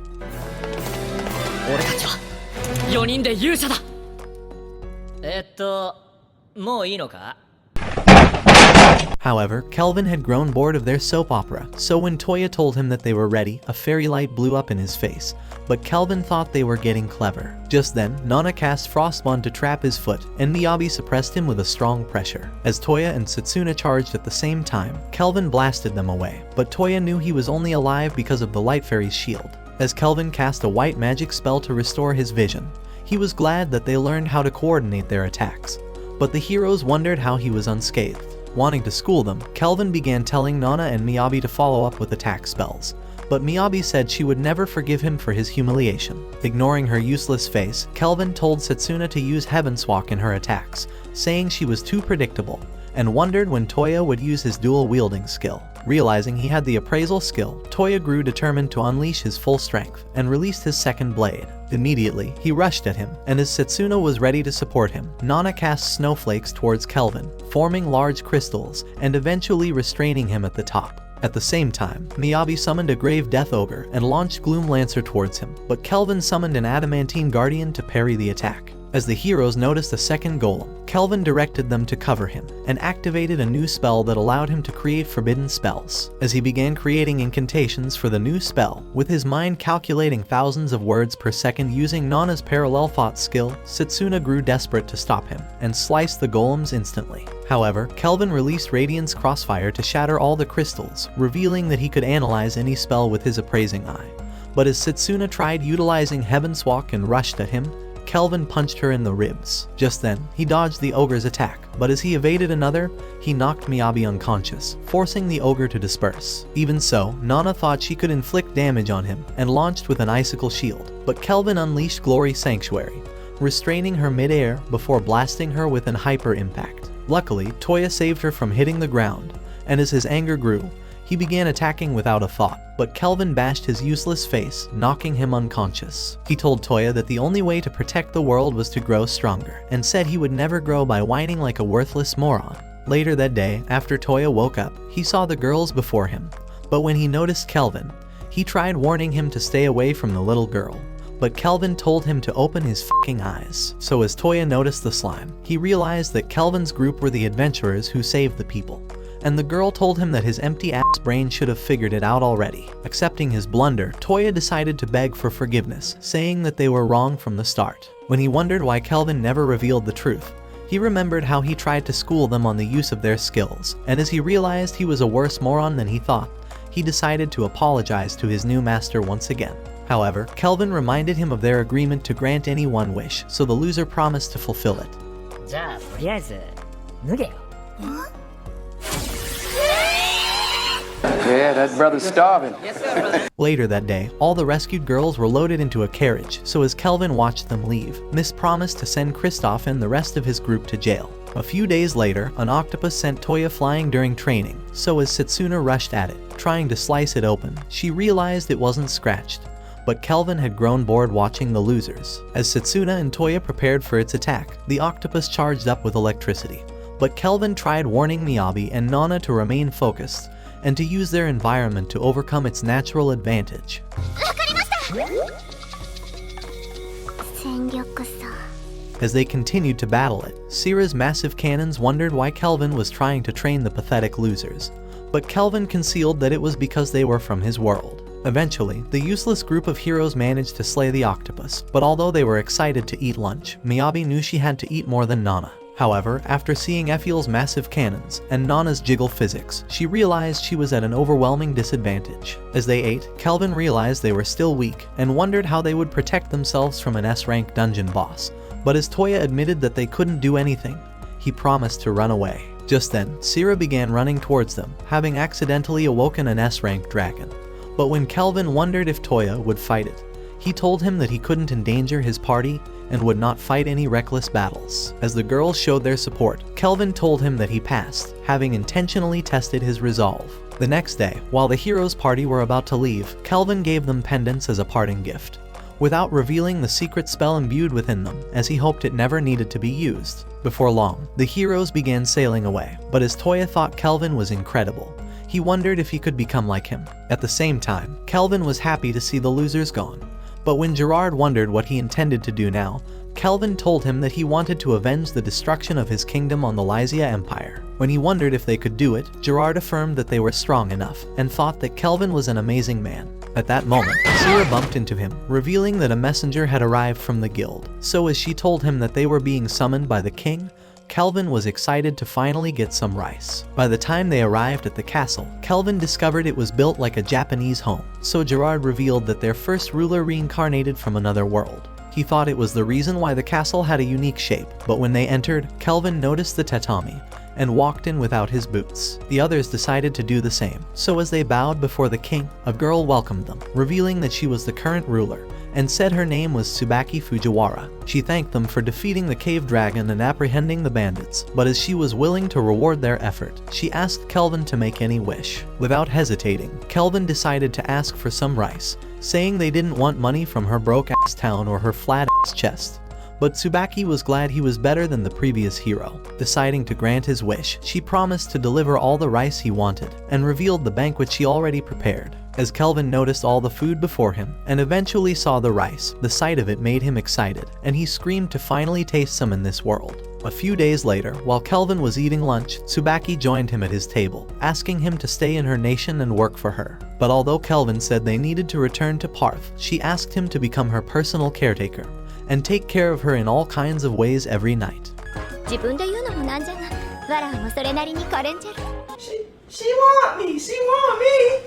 俺たちは4人で勇者だ。もういいのか？ However, Kelvin had grown bored of their soap opera, so when Toya told him that they were ready, a fairy light blew up in his face. But Kelvin thought they were getting clever. Just then, Nana cast Frostbond to trap his foot, and Miyabi suppressed him with a strong pressure. As Toya and Setsuna charged at the same time, Kelvin blasted them away, but Toya knew he was only alive because of the Light Fairy's shield. As Kelvin cast a white magic spell to restore his vision, he was glad that they learned how to coordinate their attacks. But the heroes wondered how he was unscathed. Wanting to school them, Kelvin began telling Nana and Miyabi to follow up with attack spells. But Miyabi said she would never forgive him for his humiliation. Ignoring her useless face, Kelvin told Setsuna to use Heaven's Walk in her attacks, saying she was too predictable, and wondered when Toya would use his dual-wielding skill. Realizing he had the appraisal skill, Toya grew determined to unleash his full strength, and released his second blade. Immediately, he rushed at him, and as Setsuna was ready to support him, Nana cast snowflakes towards Kelvin, forming large crystals, and eventually restraining him at the top. At the same time, Miyabi summoned a Grave Death Ogre and launched Gloom Lancer towards him, but Kelvin summoned an Adamantine Guardian to parry the attack. As the heroes noticed a second golem, Kelvin directed them to cover him, and activated a new spell that allowed him to create forbidden spells. As he began creating incantations for the new spell, with his mind calculating thousands of words per second using Nana's parallel thought skill, Setsuna grew desperate to stop him, and sliced the golems instantly. However, Kelvin released Radiance Crossfire to shatter all the crystals, revealing that he could analyze any spell with his appraising eye. But as Setsuna tried utilizing Heaven's Walk and rushed at him, Kelvin punched her in the ribs. Just then, he dodged the ogre's attack, but as he evaded another, he knocked Miyabi unconscious, forcing the ogre to disperse. Even so, Nana thought she could inflict damage on him, and launched with an icicle shield, but Kelvin unleashed Glory Sanctuary, restraining her mid-air before blasting her with an hyper impact. Luckily, Toya saved her from hitting the ground, and as his anger grew, he began attacking without a thought, but Kelvin bashed his useless face, knocking him unconscious. He told Toya that the only way to protect the world was to grow stronger, and said he would never grow by whining like a worthless moron. Later that day, after Toya woke up, he saw the girls before him, but when he noticed Kelvin, he tried warning him to stay away from the little girl. But Kelvin told him to open his fucking eyes. So as Toya noticed the slime, he realized that Kelvin's group were the adventurers who saved the people. And the girl told him that his empty-ass brain should have figured it out already. Accepting his blunder, Toya decided to beg for forgiveness, saying that they were wrong from the start. When he wondered why Kelvin never revealed the truth, he remembered how he tried to school them on the use of their skills, and as he realized he was a worse moron than he thought, he decided to apologize to his new master once again. However, Kelvin reminded him of their agreement to grant any one wish, so the loser promised to fulfill it. じゃあとりあえず脱げよ Yeah, that brother's starving. Later that day, all the rescued girls were loaded into a carriage, so as Kelvin watched them leave, Miss promised to send Kristoff and the rest of his group to jail. A few days later, an octopus sent Toya flying during training, so as Setsuna rushed at it, trying to slice it open, she realized it wasn't scratched. But Kelvin had grown bored watching the losers. As Setsuna and Toya prepared for its attack, the octopus charged up with electricity. But Kelvin tried warning Miyabi and Nana to remain focused, and to use their environment to overcome its natural advantage. As they continued to battle it, Sira's massive cannons wondered why Kelvin was trying to train the pathetic losers. But Kelvin concealed that it was because they were from his world. Eventually, the useless group of heroes managed to slay the octopus, but although they were excited to eat lunch, Miyabi knew she had to eat more than Nana. However, after seeing Effiel's massive cannons and Nana's jiggle physics, she realized she was at an overwhelming disadvantage. As they ate, Kelvin realized they were still weak and wondered how they would protect themselves from an S-rank dungeon boss. But as Toya admitted that they couldn't do anything, he promised to run away. Just then, Sira began running towards them, having accidentally awoken an S-rank dragon. But when Kelvin wondered if Toya would fight it, he told him that he couldn't endanger his party and would not fight any reckless battles. As the girls showed their support, Kelvin told him that he passed, having intentionally tested his resolve. The next day, while the heroes' party were about to leave, Kelvin gave them pendants as a parting gift, without revealing the secret spell imbued within them, as he hoped it never needed to be used. Before long, the heroes began sailing away, but as Toya thought Kelvin was incredible, he wondered if he could become like him. At the same time, Kelvin was happy to see the losers gone, But when Gerard wondered what he intended to do now, Kelvin told him that he wanted to avenge the destruction of his kingdom on the Lysia Empire. When he wondered if they could do it, Gerard affirmed that they were strong enough, and thought that Kelvin was an amazing man. At that moment, Sira bumped into him, revealing that a messenger had arrived from the guild. So as she told him that they were being summoned by the king, Kelvin was excited to finally get some rice. By the time they arrived at the castle, Kelvin discovered it was built like a Japanese home, so Gerard revealed that their first ruler reincarnated from another world. He thought it was the reason why the castle had a unique shape, but when they entered, Kelvin noticed the tatami and walked in without his boots. The others decided to do the same, so as they bowed before the king, a girl welcomed them, revealing that she was the current ruler, and said her name was Tsubaki Fujiwara. She thanked them for defeating the cave dragon and apprehending the bandits, but as she was willing to reward their effort, she asked Kelvin to make any wish. Without hesitating, Kelvin decided to ask for some rice, saying they didn't want money from her broke-ass town or her flat-ass chest. But Tsubaki was glad he was better than the previous hero. Deciding to grant his wish, she promised to deliver all the rice he wanted, and revealed the banquet she already prepared. As Kelvin noticed all the food before him, and eventually saw the rice, the sight of it made him excited, and he screamed to finally taste some in this world. A few days later, while Kelvin was eating lunch, Tsubaki joined him at his table, asking him to stay in her nation and work for her. But although Kelvin said they needed to return to Parth, she asked him to become her personal caretaker, and take care of her in all kinds of ways every night. She want me.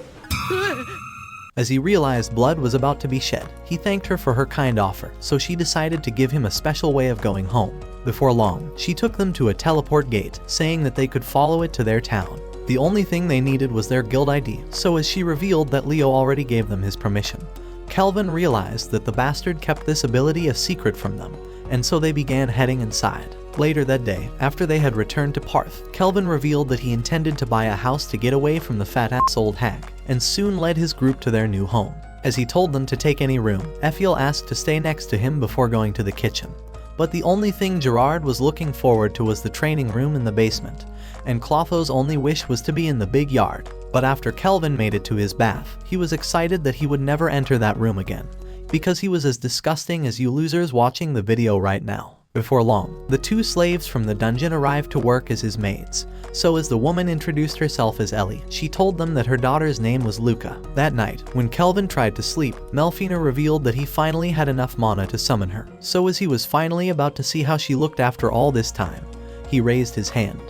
As he realized blood was about to be shed, he thanked her for her kind offer, so she decided to give him a special way of going home. Before long, she took them to a teleport gate, saying that they could follow it to their town. The only thing they needed was their guild ID, so as she revealed that Leo already gave them his permission, Kelvin realized that the bastard kept this ability a secret from them, and so they began heading inside. Later that day, after they had returned to Parth, Kelvin revealed that he intended to buy a house to get away from the fat-ass old hag, and soon led his group to their new home. As he told them to take any room, Ephiel asked to stay next to him before going to the kitchen. But the only thing Gerard was looking forward to was the training room in the basement, and Clotho's only wish was to be in the big yard. But after Kelvin made it to his bath, he was excited that he would never enter that room again, because he was as disgusting as you losers watching the video right now. Before long, the two slaves from the dungeon arrived to work as his maids. So as the woman introduced herself as Ellie, she told them that her daughter's name was Luca. That night, when Kelvin tried to sleep, Melfina revealed that he finally had enough mana to summon her. So as he was finally about to see how she looked after all this time, he raised his hand.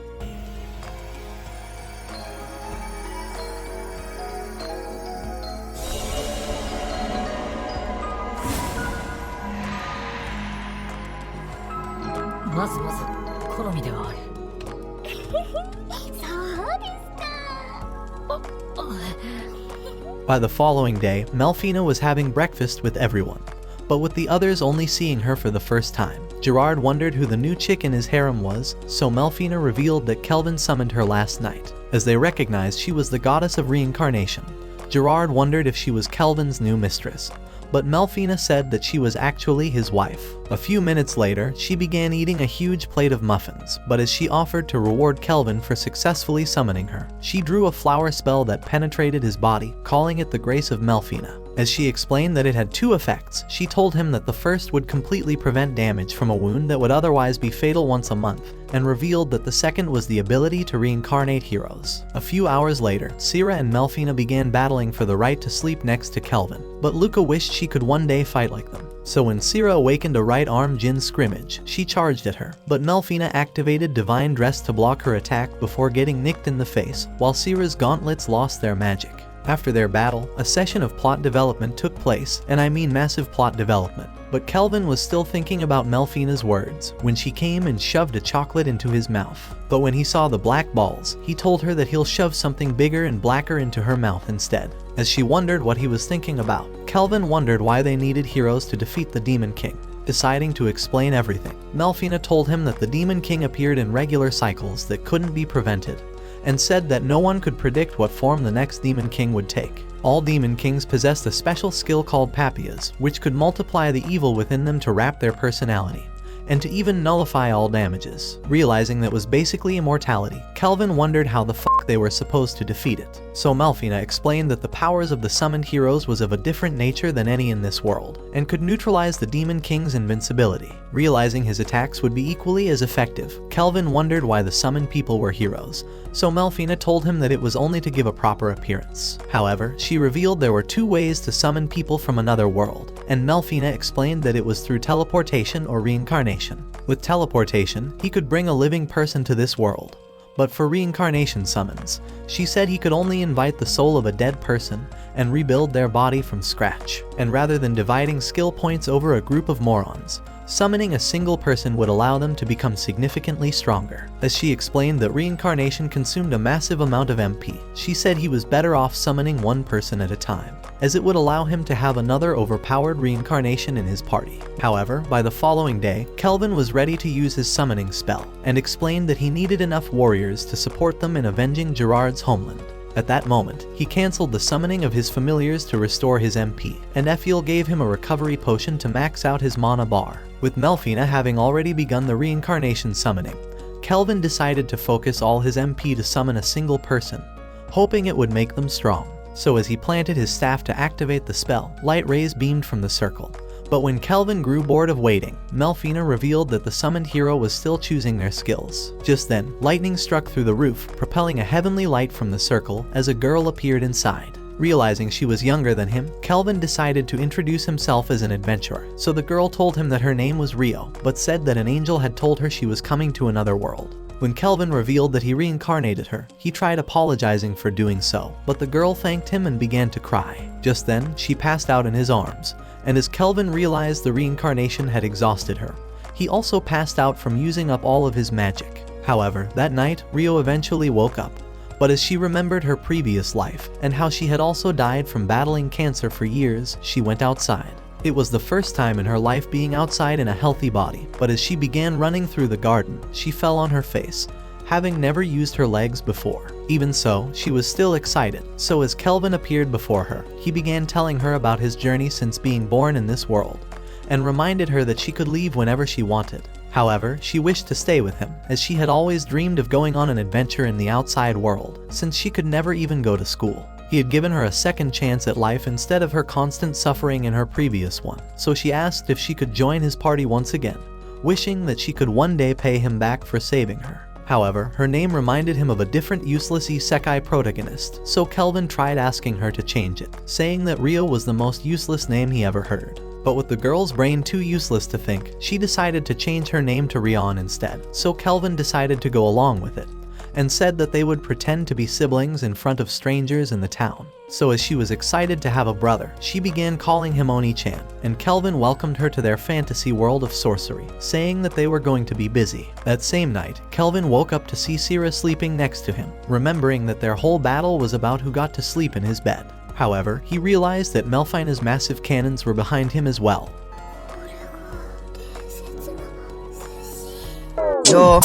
By the following day, Melfina was having breakfast with everyone, but with the others only seeing her for the first time. Gerard wondered who the new chick in his harem was, so Melfina revealed that Kelvin summoned her last night. As they recognized she was the Goddess of Reincarnation, Gerard wondered if she was Kelvin's new mistress, but Melfina said that she was actually his wife. A few minutes later, she began eating a huge plate of muffins, but as she offered to reward Kelvin for successfully summoning her, she drew a flower spell that penetrated his body, calling it the Grace of Melfina. As she explained that it had two effects, she told him that the first would completely prevent damage from a wound that would otherwise be fatal once a month, and revealed that the second was the ability to reincarnate heroes. A few hours later, Sira and Melfina began battling for the right to sleep next to Kelvin, but Luca wished she could one day fight like them. So when Sira awakened a right-arm Jin scrimmage, she charged at her, but Melfina activated Divine Dress to block her attack before getting nicked in the face, while Sira's gauntlets lost their magic. After their battle, a session of plot development took place, and I mean massive plot development. But Kelvin was still thinking about Melfina's words when she came and shoved a chocolate into his mouth. But when he saw the black balls, he told her that he'll shove something bigger and blacker into her mouth instead. As she wondered what he was thinking about, Kelvin wondered why they needed heroes to defeat the Demon King. Deciding to explain everything, Melfina told him that the Demon King appeared in regular cycles that couldn't be prevented, and said that no one could predict what form the next Demon King would take. All Demon Kings possessed a special skill called Papias, which could multiply the evil within them to wrap their personality, and to even nullify all damages. Realizing that was basically immortality, Kelvin wondered how the fuck they were supposed to defeat it. So Melfina explained that the powers of the summoned heroes was of a different nature than any in this world, and could neutralize the Demon King's invincibility. Realizing his attacks would be equally as effective, Kelvin wondered why the summoned people were heroes, so Melfina told him that it was only to give a proper appearance. However, she revealed there were two ways to summon people from another world, and Melfina explained that it was through teleportation or reincarnation. With teleportation, he could bring a living person to this world. But for reincarnation summons, she said he could only invite the soul of a dead person and rebuild their body from scratch. And rather than dividing skill points over a group of morons, summoning a single person would allow them to become significantly stronger. As she explained that reincarnation consumed a massive amount of MP, she said he was better off summoning one person at a time, as it would allow him to have another overpowered reincarnation in his party. However, by the following day, Kelvin was ready to use his summoning spell, and explained that he needed enough warriors to support them in avenging Gerard's homeland. At that moment, he cancelled the summoning of his familiars to restore his MP, and Efiel gave him a recovery potion to max out his mana bar. With Melfina having already begun the reincarnation summoning, Kelvin decided to focus all his MP to summon a single person, hoping it would make them strong. So as he planted his staff to activate the spell, light rays beamed from the circle. But when Kelvin grew bored of waiting, Melfina revealed that the summoned hero was still choosing their skills. Just then, lightning struck through the roof, propelling a heavenly light from the circle as a girl appeared inside. Realizing she was younger than him, Kelvin decided to introduce himself as an adventurer, so the girl told him that her name was Rio, but said that an angel had told her she was coming to another world. When Kelvin revealed that he reincarnated her, he tried apologizing for doing so, but the girl thanked him and began to cry. Just then, she passed out in his arms, and as Kelvin realized the reincarnation had exhausted her, he also passed out from using up all of his magic. However, that night, Rio eventually woke up, but as she remembered her previous life, and how she had also died from battling cancer for years, she went outside. It was the first time in her life being outside in a healthy body, but as she began running through the garden, she fell on her face, having never used her legs before. Even so, she was still excited, so as Kelvin appeared before her, he began telling her about his journey since being born in this world, and reminded her that she could leave whenever she wanted. However, she wished to stay with him, as she had always dreamed of going on an adventure in the outside world, since she could never even go to school. He had given her a second chance at life instead of her constant suffering in her previous one, so she asked if she could join his party once again, wishing that she could one day pay him back for saving her. However, her name reminded him of a different useless Isekai protagonist, so Kelvin tried asking her to change it, saying that Rio was the most useless name he ever heard. But with the girl's brain too useless to think, she decided to change her name to Rion instead, so Kelvin decided to go along with it, and said that they would pretend to be siblings in front of strangers in the town. So as she was excited to have a brother, she began calling him Oni-chan, and Kelvin welcomed her to their fantasy world of sorcery, saying that they were going to be busy. That same night, Kelvin woke up to see Sira sleeping next to him, remembering that their whole battle was about who got to sleep in his bed. However, he realized that Melfina's massive cannons were behind him as well. Yo,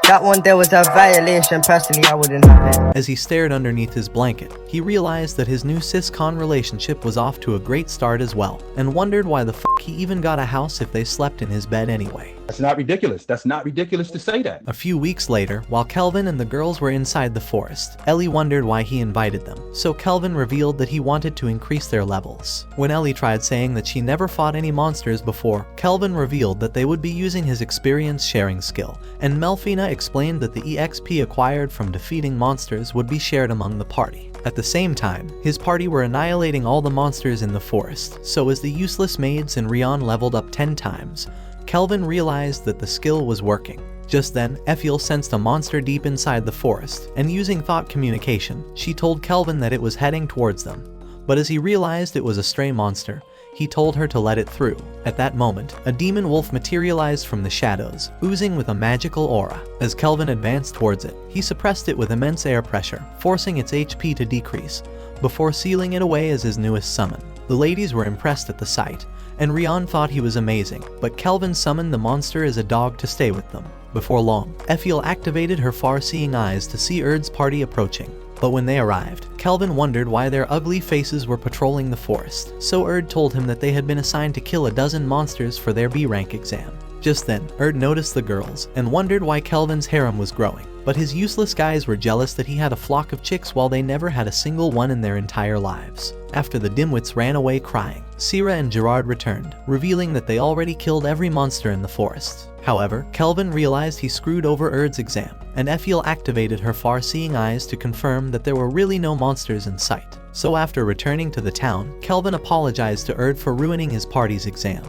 that one there was a violation. Personally, I wouldn't have it. As he stared underneath his blanket, he realized that his new sis-con relationship was off to a great start as well, and wondered why the fuck he even got a house if they slept in his bed anyway. That's not ridiculous. That's not ridiculous to say that. A few weeks later, while Kelvin and the girls were inside the forest, Ellie wondered why he invited them, so Kelvin revealed that he wanted to increase their levels. When Ellie tried saying that she never fought any monsters before, Kelvin revealed that they would be using his experience sharing skill, and Melfina explained that the EXP acquired from defeating monsters would be shared among the party. At the same time, his party were annihilating all the monsters in the forest, so as the useless maids and Rion leveled up 10 times, Kelvin realized that the skill was working. Just then, Efiel sensed a monster deep inside the forest, and using thought communication, she told Kelvin that it was heading towards them. But as he realized it was a stray monster, he told her to let it through. At that moment, a demon wolf materialized from the shadows, oozing with a magical aura. As Kelvin advanced towards it, he suppressed it with immense air pressure, forcing its HP to decrease, before sealing it away as his newest summon. The ladies were impressed at the sight, and Rion thought he was amazing, but Kelvin summoned the monster as a dog to stay with them. Before long, Efiel activated her far-seeing eyes to see Erd's party approaching. But when they arrived, Kelvin wondered why their ugly faces were patrolling the forest, so Erd told him that they had been assigned to kill a dozen monsters for their B rank exam. Just then, noticed the girls and wondered why Kelvin's harem was growing. But his useless guys were jealous that he had a flock of chicks while they never had a single one in their entire lives. After the dimwits ran away crying, Sierra and Gerard returned, revealing that they already killed every monster in the forest. However, Kelvin realized he screwed over Erd's exam, and Effiel activated her far-seeing eyes to confirm that there were really no monsters in sight. So after returning to the town, Kelvin apologized to Erd for ruining his party's exam.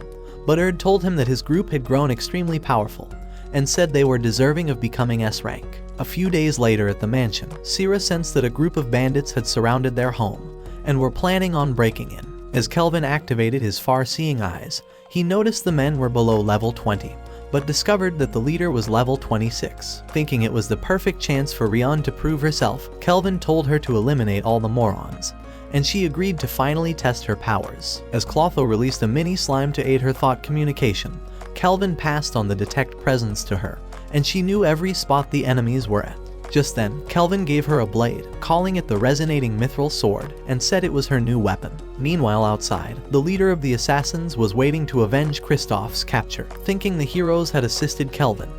But Erd told him that his group had grown extremely powerful, and said they were deserving of becoming S rank. A few days later at the mansion, Sierra sensed that a group of bandits had surrounded their home, and were planning on breaking in. As Kelvin activated his far-seeing eyes, he noticed the men were below level 20, but discovered that the leader was level 26. Thinking it was the perfect chance for Rion to prove herself, Kelvin told her to eliminate all the morons, and she agreed to finally test her powers. As Clotho released a mini slime to aid her thought communication, Kelvin passed on the detect presence to her, and she knew every spot the enemies were at. Just then, Kelvin gave her a blade, calling it the resonating mithril sword, and said it was her new weapon. Meanwhile outside, the leader of the assassins was waiting to avenge Kristoff's capture, thinking the heroes had assisted Kelvin,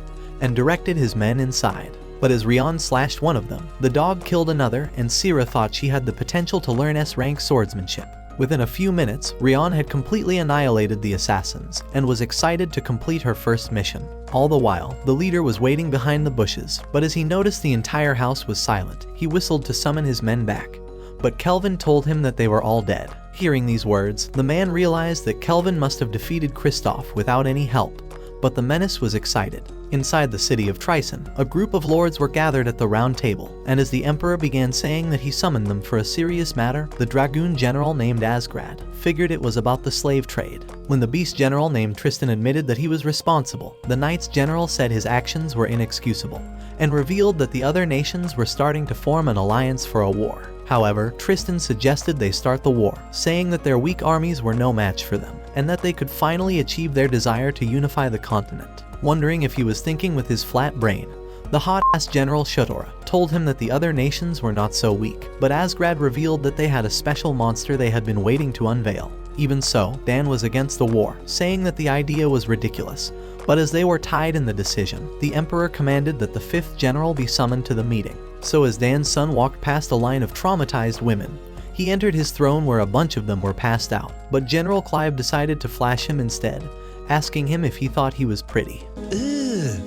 and directed his men inside. But as Rion slashed one of them, the dog killed another, and Sierra thought she had the potential to learn S-rank swordsmanship. Within a few minutes, Rion had completely annihilated the assassins, and was excited to complete her first mission. All the while, the leader was waiting behind the bushes, but as he noticed the entire house was silent, he whistled to summon his men back. But Kelvin told him that they were all dead. Hearing these words, the man realized that Kelvin must have defeated Kristoff without any help, but the menace was excited. Inside the city of Trison, a group of lords were gathered at the round table, and as the emperor began saying that he summoned them for a serious matter, the dragoon general named Asgrad figured it was about the slave trade. When the beast general named Tristan admitted that he was responsible, the knights general said his actions were inexcusable, and revealed that the other nations were starting to form an alliance for a war. However, Tristan suggested they start the war, saying that their weak armies were no match for them, and that they could finally achieve their desire to unify the continent. Wondering if he was thinking with his flat brain, the hot-ass General Shotora told him that the other nations were not so weak, but Asgrad revealed that they had a special monster they had been waiting to unveil. Even so, Dan was against the war, saying that the idea was ridiculous, but as they were tied in the decision, the Emperor commanded that the 5th General be summoned to the meeting. So as Dan's son walked past a line of traumatized women, he entered his throne where a bunch of them were passed out, but General Clive decided to flash him instead, asking him if he thought he was pretty. Ugh.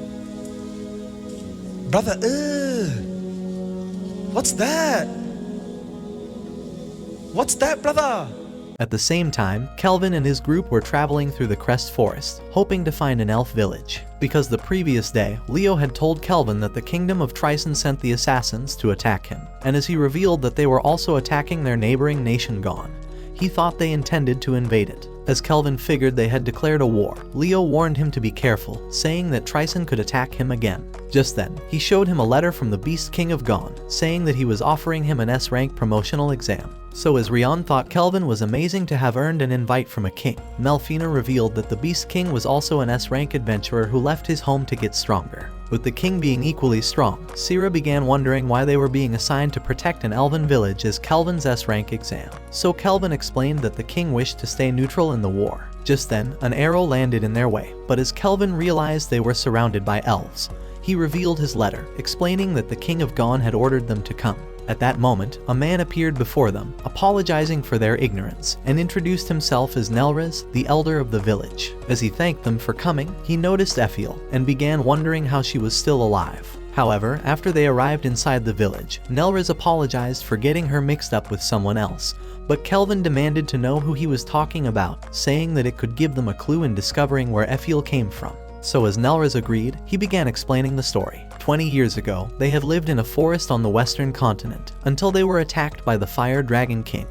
Brother, ugh. What's that? What's that, brother? At the same time, Kelvin and his group were traveling through the Crest Forest, hoping to find an elf village. Because the previous day, Leo had told Kelvin that the kingdom of Trison sent the assassins to attack him, and as he revealed that they were also attacking their neighboring nation Gon, he thought they intended to invade it. As Kelvin figured they had declared a war, Leo warned him to be careful, saying that Trison could attack him again. Just then, he showed him a letter from the Beast King of Gon, saying that he was offering him an S-rank promotional exam. So as Rion thought Kelvin was amazing to have earned an invite from a king, Melfina revealed that the Beast King was also an S-rank adventurer who left his home to get stronger. With the king being equally strong, Sierra began wondering why they were being assigned to protect an elven village as Kelvin's S-rank exam. So Kelvin explained that the king wished to stay neutral in the war. Just then, an arrow landed in their way, but as Kelvin realized they were surrounded by elves, he revealed his letter, explaining that the king of Gon had ordered them to come. At that moment, a man appeared before them, apologizing for their ignorance, and introduced himself as Nelriz, the elder of the village. As he thanked them for coming, he noticed Effiel, and began wondering how she was still alive. However, after they arrived inside the village, Nelriz apologized for getting her mixed up with someone else, but Kelvin demanded to know who he was talking about, saying that it could give them a clue in discovering where Effiel came from. So as Nelriz agreed, he began explaining the story. 20 years ago, they had lived in a forest on the western continent, until they were attacked by the Fire Dragon King,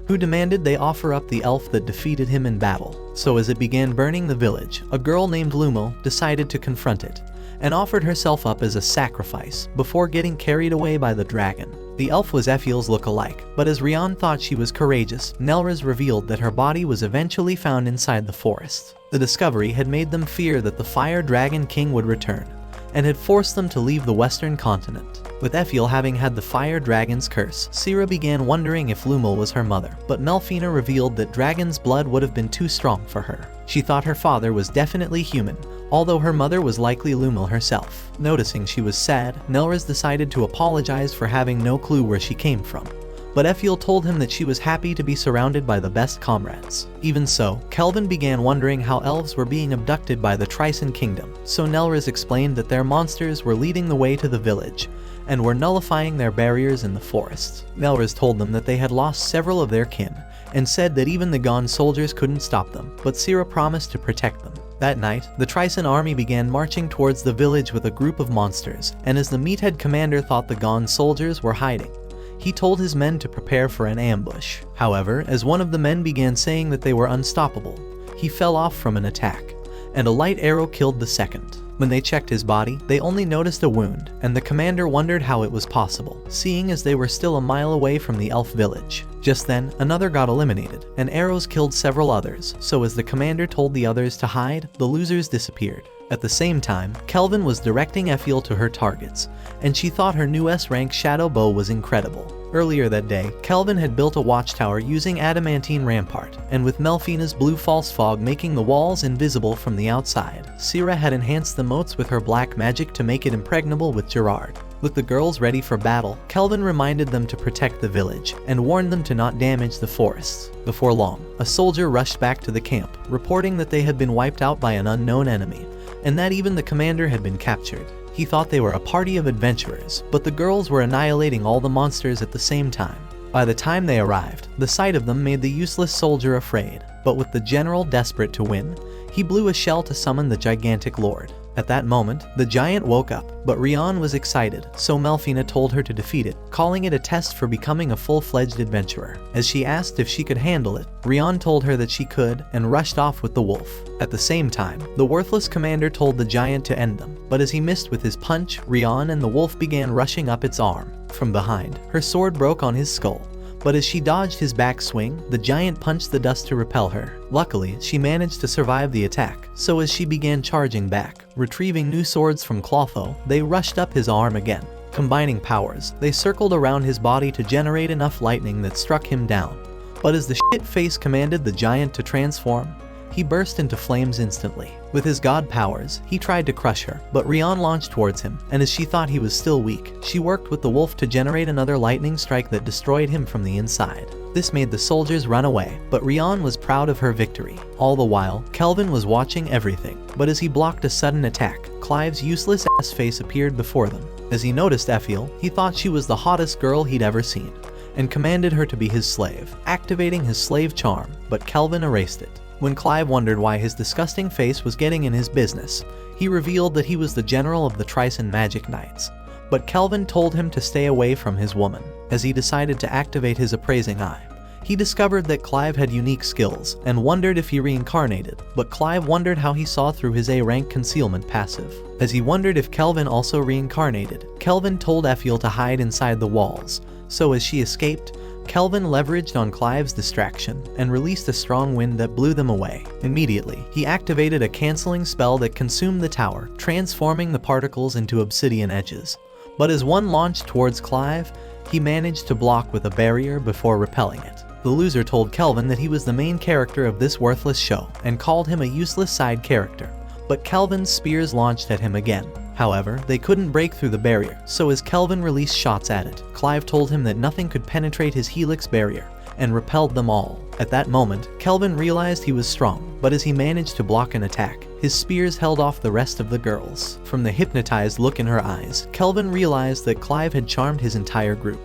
who demanded they offer up the elf that defeated him in battle. So as it began burning the village, a girl named Lumo decided to confront it, and offered herself up as a sacrifice before getting carried away by the dragon. The elf was Effiel's look-alike, but as Rion thought she was courageous, Nelriz revealed that her body was eventually found inside the forest. The discovery had made them fear that the Fire Dragon King would return, and had forced them to leave the western continent. With Effiel having had the Fire Dragon's curse, Sierra began wondering if Lumel was her mother, but Melfina revealed that dragon's blood would have been too strong for her. She thought her father was definitely human, although her mother was likely Lumil herself. Noticing she was sad, Nelris decided to apologize for having no clue where she came from. But Effiel told him that she was happy to be surrounded by the best comrades. Even so, Kelvin began wondering how elves were being abducted by the Tristan Kingdom, so Nelris explained that their monsters were leading the way to the village, and were nullifying their barriers in the forests. Nelris told them that they had lost several of their kin, and said that even the Gon soldiers couldn't stop them, but Sira promised to protect them. That night, the Tristan army began marching towards the village with a group of monsters, and as the meathead commander thought the Gon soldiers were hiding, he told his men to prepare for an ambush. However, as one of the men began saying that they were unstoppable, he fell off from an attack, and a light arrow killed the second. When they checked his body, they only noticed a wound, and the commander wondered how it was possible, seeing as they were still a mile away from the elf village. Just then, another got eliminated, and arrows killed several others, so as the commander told the others to hide, the losers disappeared. At the same time, Kelvin was directing Effiel to her targets, and she thought her new S-rank shadow bow was incredible. Earlier that day, Kelvin had built a watchtower using adamantine rampart, and with Melfina's blue false fog making the walls invisible from the outside, Sira had enhanced the moats with her black magic to make it impregnable with Gerard. With the girls ready for battle, Kelvin reminded them to protect the village, and warned them to not damage the forests. Before long, a soldier rushed back to the camp, reporting that they had been wiped out by an unknown enemy, and that even the commander had been captured. He thought they were a party of adventurers, but the girls were annihilating all the monsters at the same time. By the time they arrived, the sight of them made the useless soldier afraid, but with the general desperate to win, he blew a shell to summon the gigantic lord. At that moment, the giant woke up, but Rian was excited, so Melfina told her to defeat it, calling it a test for becoming a full-fledged adventurer. As she asked if she could handle it, Rian told her that she could, and rushed off with the wolf. At the same time, the worthless commander told the giant to end them, but as he missed with his punch, Rian and the wolf began rushing up its arm. From behind, her sword broke on his skull, but as she dodged his back swing, the giant punched the dust to repel her. Luckily, she managed to survive the attack, so as she began charging back, retrieving new swords from Clotho, they rushed up his arm again. Combining powers, they circled around his body to generate enough lightning that struck him down. But as the shit-face commanded the giant to transform, he burst into flames instantly. With his god powers, he tried to crush her, but Rian launched towards him, and as she thought he was still weak, she worked with the wolf to generate another lightning strike that destroyed him from the inside. This made the soldiers run away, but Rian was proud of her victory. All the while, Kelvin was watching everything, but as he blocked a sudden attack, Clive's useless ass face appeared before them. As he noticed Effiel, he thought she was the hottest girl he'd ever seen, and commanded her to be his slave, activating his slave charm, but Kelvin erased it. When Clive wondered why his disgusting face was getting in his business, he revealed that he was the general of the Tristan Magic Knights. But Kelvin told him to stay away from his woman. As he decided to activate his appraising eye, he discovered that Clive had unique skills, and wondered if he reincarnated, but Clive wondered how he saw through his A-rank concealment passive. As he wondered if Kelvin also reincarnated, Kelvin told Effiel to hide inside the walls, so as she escaped, Kelvin leveraged on Clive's distraction and released a strong wind that blew them away. Immediately, he activated a canceling spell that consumed the tower, transforming the particles into obsidian edges. But as one launched towards Clive, he managed to block with a barrier before repelling it. The loser told Kelvin that he was the main character of this worthless show and called him a useless side character, but Kelvin's spears launched at him again. However, they couldn't break through the barrier, so as Kelvin released shots at it, Clive told him that nothing could penetrate his helix barrier, and repelled them all. At that moment, Kelvin realized he was strong, but as he managed to block an attack, his spears held off the rest of the girls. From the hypnotized look in her eyes, Kelvin realized that Clive had charmed his entire group.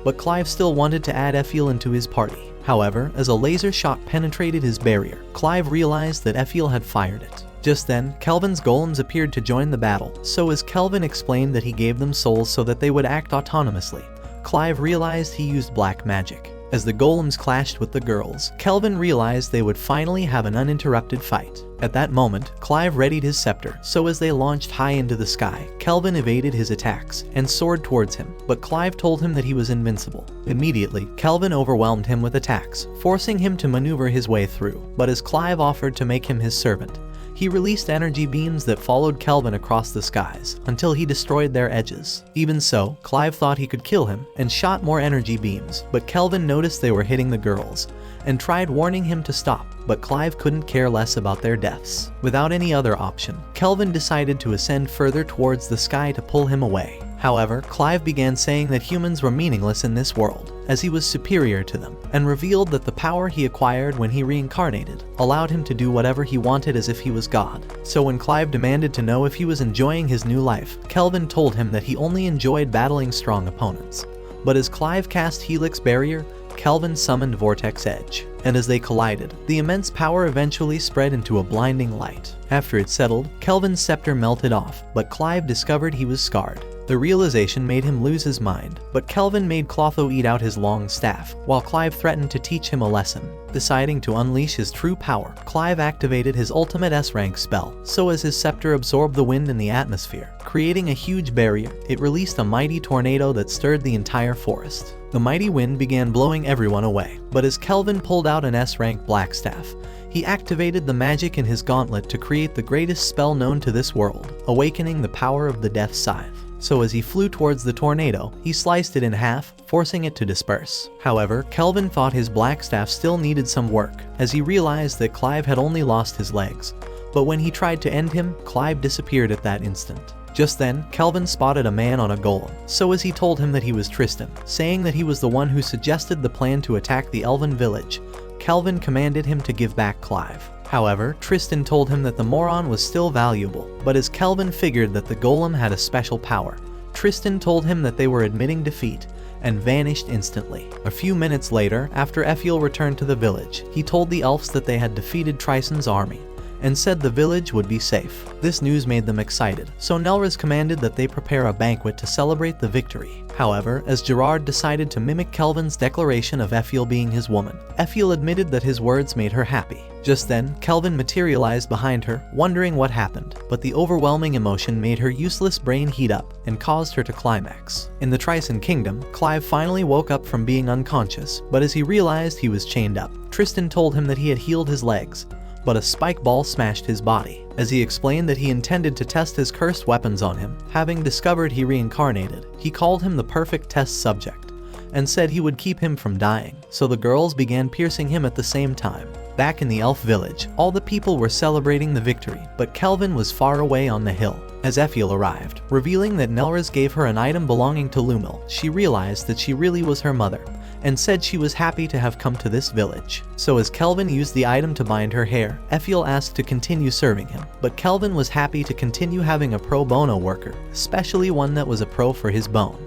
But Clive still wanted to add Effiel into his party. However, as a laser shot penetrated his barrier, Clive realized that Effiel had fired it. Just then, Kelvin's golems appeared to join the battle, so as Kelvin explained that he gave them souls so that they would act autonomously, Clive realized he used black magic. As the golems clashed with the girls, Kelvin realized they would finally have an uninterrupted fight. At that moment, Clive readied his scepter, so as they launched high into the sky, Kelvin evaded his attacks and soared towards him, but Clive told him that he was invincible. Immediately, Kelvin overwhelmed him with attacks, forcing him to maneuver his way through, but as Clive offered to make him his servant, he released energy beams that followed Kelvin across the skies until he destroyed their edges. Even so, Clive thought he could kill him and shot more energy beams, but Kelvin noticed they were hitting the girls, and tried warning him to stop, but Clive couldn't care less about their deaths. Without any other option, Kelvin decided to ascend further towards the sky to pull him away. However, Clive began saying that humans were meaningless in this world, as he was superior to them, and revealed that the power he acquired when he reincarnated allowed him to do whatever he wanted as if he was God. So when Clive demanded to know if he was enjoying his new life, Kelvin told him that he only enjoyed battling strong opponents. But as Clive cast Helix Barrier, Kelvin summoned Vortex Edge, and as they collided, the immense power eventually spread into a blinding light. After it settled, Kelvin's scepter melted off, but Clive discovered he was scarred. The realization made him lose his mind, but Kelvin made Clotho eat out his long staff, while Clive threatened to teach him a lesson. Deciding to unleash his true power, Clive activated his ultimate S-rank spell, so as his scepter absorbed the wind in the atmosphere, creating a huge barrier, it released a mighty tornado that stirred the entire forest. The mighty wind began blowing everyone away, but as Kelvin pulled out an S-rank black staff, he activated the magic in his gauntlet to create the greatest spell known to this world, awakening the power of the Death Scythe. So as he flew towards the tornado, he sliced it in half, forcing it to disperse. However, Kelvin thought his black staff still needed some work, as he realized that Clive had only lost his legs. But when he tried to end him, Clive disappeared at that instant. Just then, Kelvin spotted a man on a golem, so as he told him that he was Tristan, saying that he was the one who suggested the plan to attack the elven village. Kelvin commanded him to give back Clive. However, Tristan told him that the moron was still valuable, but as Kelvin figured that the golem had a special power, Tristan told him that they were admitting defeat, and vanished instantly. A few minutes later, after Ephiel returned to the village, he told the elves that they had defeated Trison's army, and said the village would be safe. This news made them excited, so Nelris commanded that they prepare a banquet to celebrate the victory. However, as Gerard decided to mimic Kelvin's declaration of Ephiel being his woman, Ephiel admitted that his words made her happy. Just then, Kelvin materialized behind her, wondering what happened, but the overwhelming emotion made her useless brain heat up and caused her to climax. In the Trison Kingdom, Clive finally woke up from being unconscious, but as he realized he was chained up, Tristan told him that he had healed his legs, but a spike ball smashed his body. As he explained that he intended to test his cursed weapons on him, having discovered he reincarnated, he called him the perfect test subject, and said he would keep him from dying, so the girls began piercing him at the same time. Back in the elf village, all the people were celebrating the victory, but Kelvin was far away on the hill. As Ephiel arrived, revealing that Nelris gave her an item belonging to Lumil, she realized that she really was her mother, and said she was happy to have come to this village. So as Kelvin used the item to bind her hair, Ephiel asked to continue serving him, but Kelvin was happy to continue having a pro bono worker, especially one that was a pro for his bone.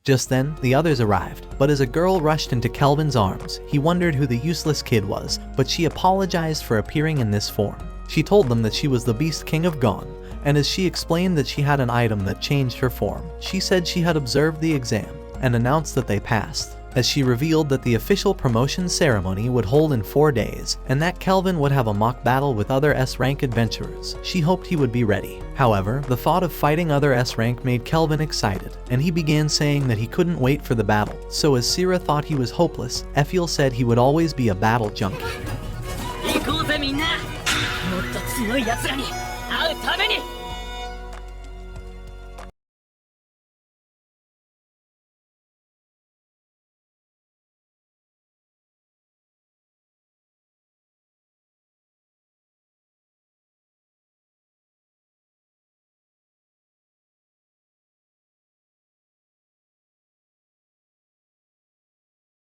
Just then, the others arrived, but as a girl rushed into Kelvin's arms, he wondered who the useless kid was, but she apologized for appearing in this form. She told them that she was the Beast King of Gon, and as she explained that she had an item that changed her form, she said she had observed the exam, and announced that they passed. As she revealed that the official promotion ceremony would hold in 4 days, and that Kelvin would have a mock battle with other S-rank adventurers, she hoped he would be ready. However, the thought of fighting other S-rank made Kelvin excited, and he began saying that he couldn't wait for the battle. So as Sira thought he was hopeless, Ephiel said he would always be a battle junkie. 行こうぜみんなもっと強い奴らに会うために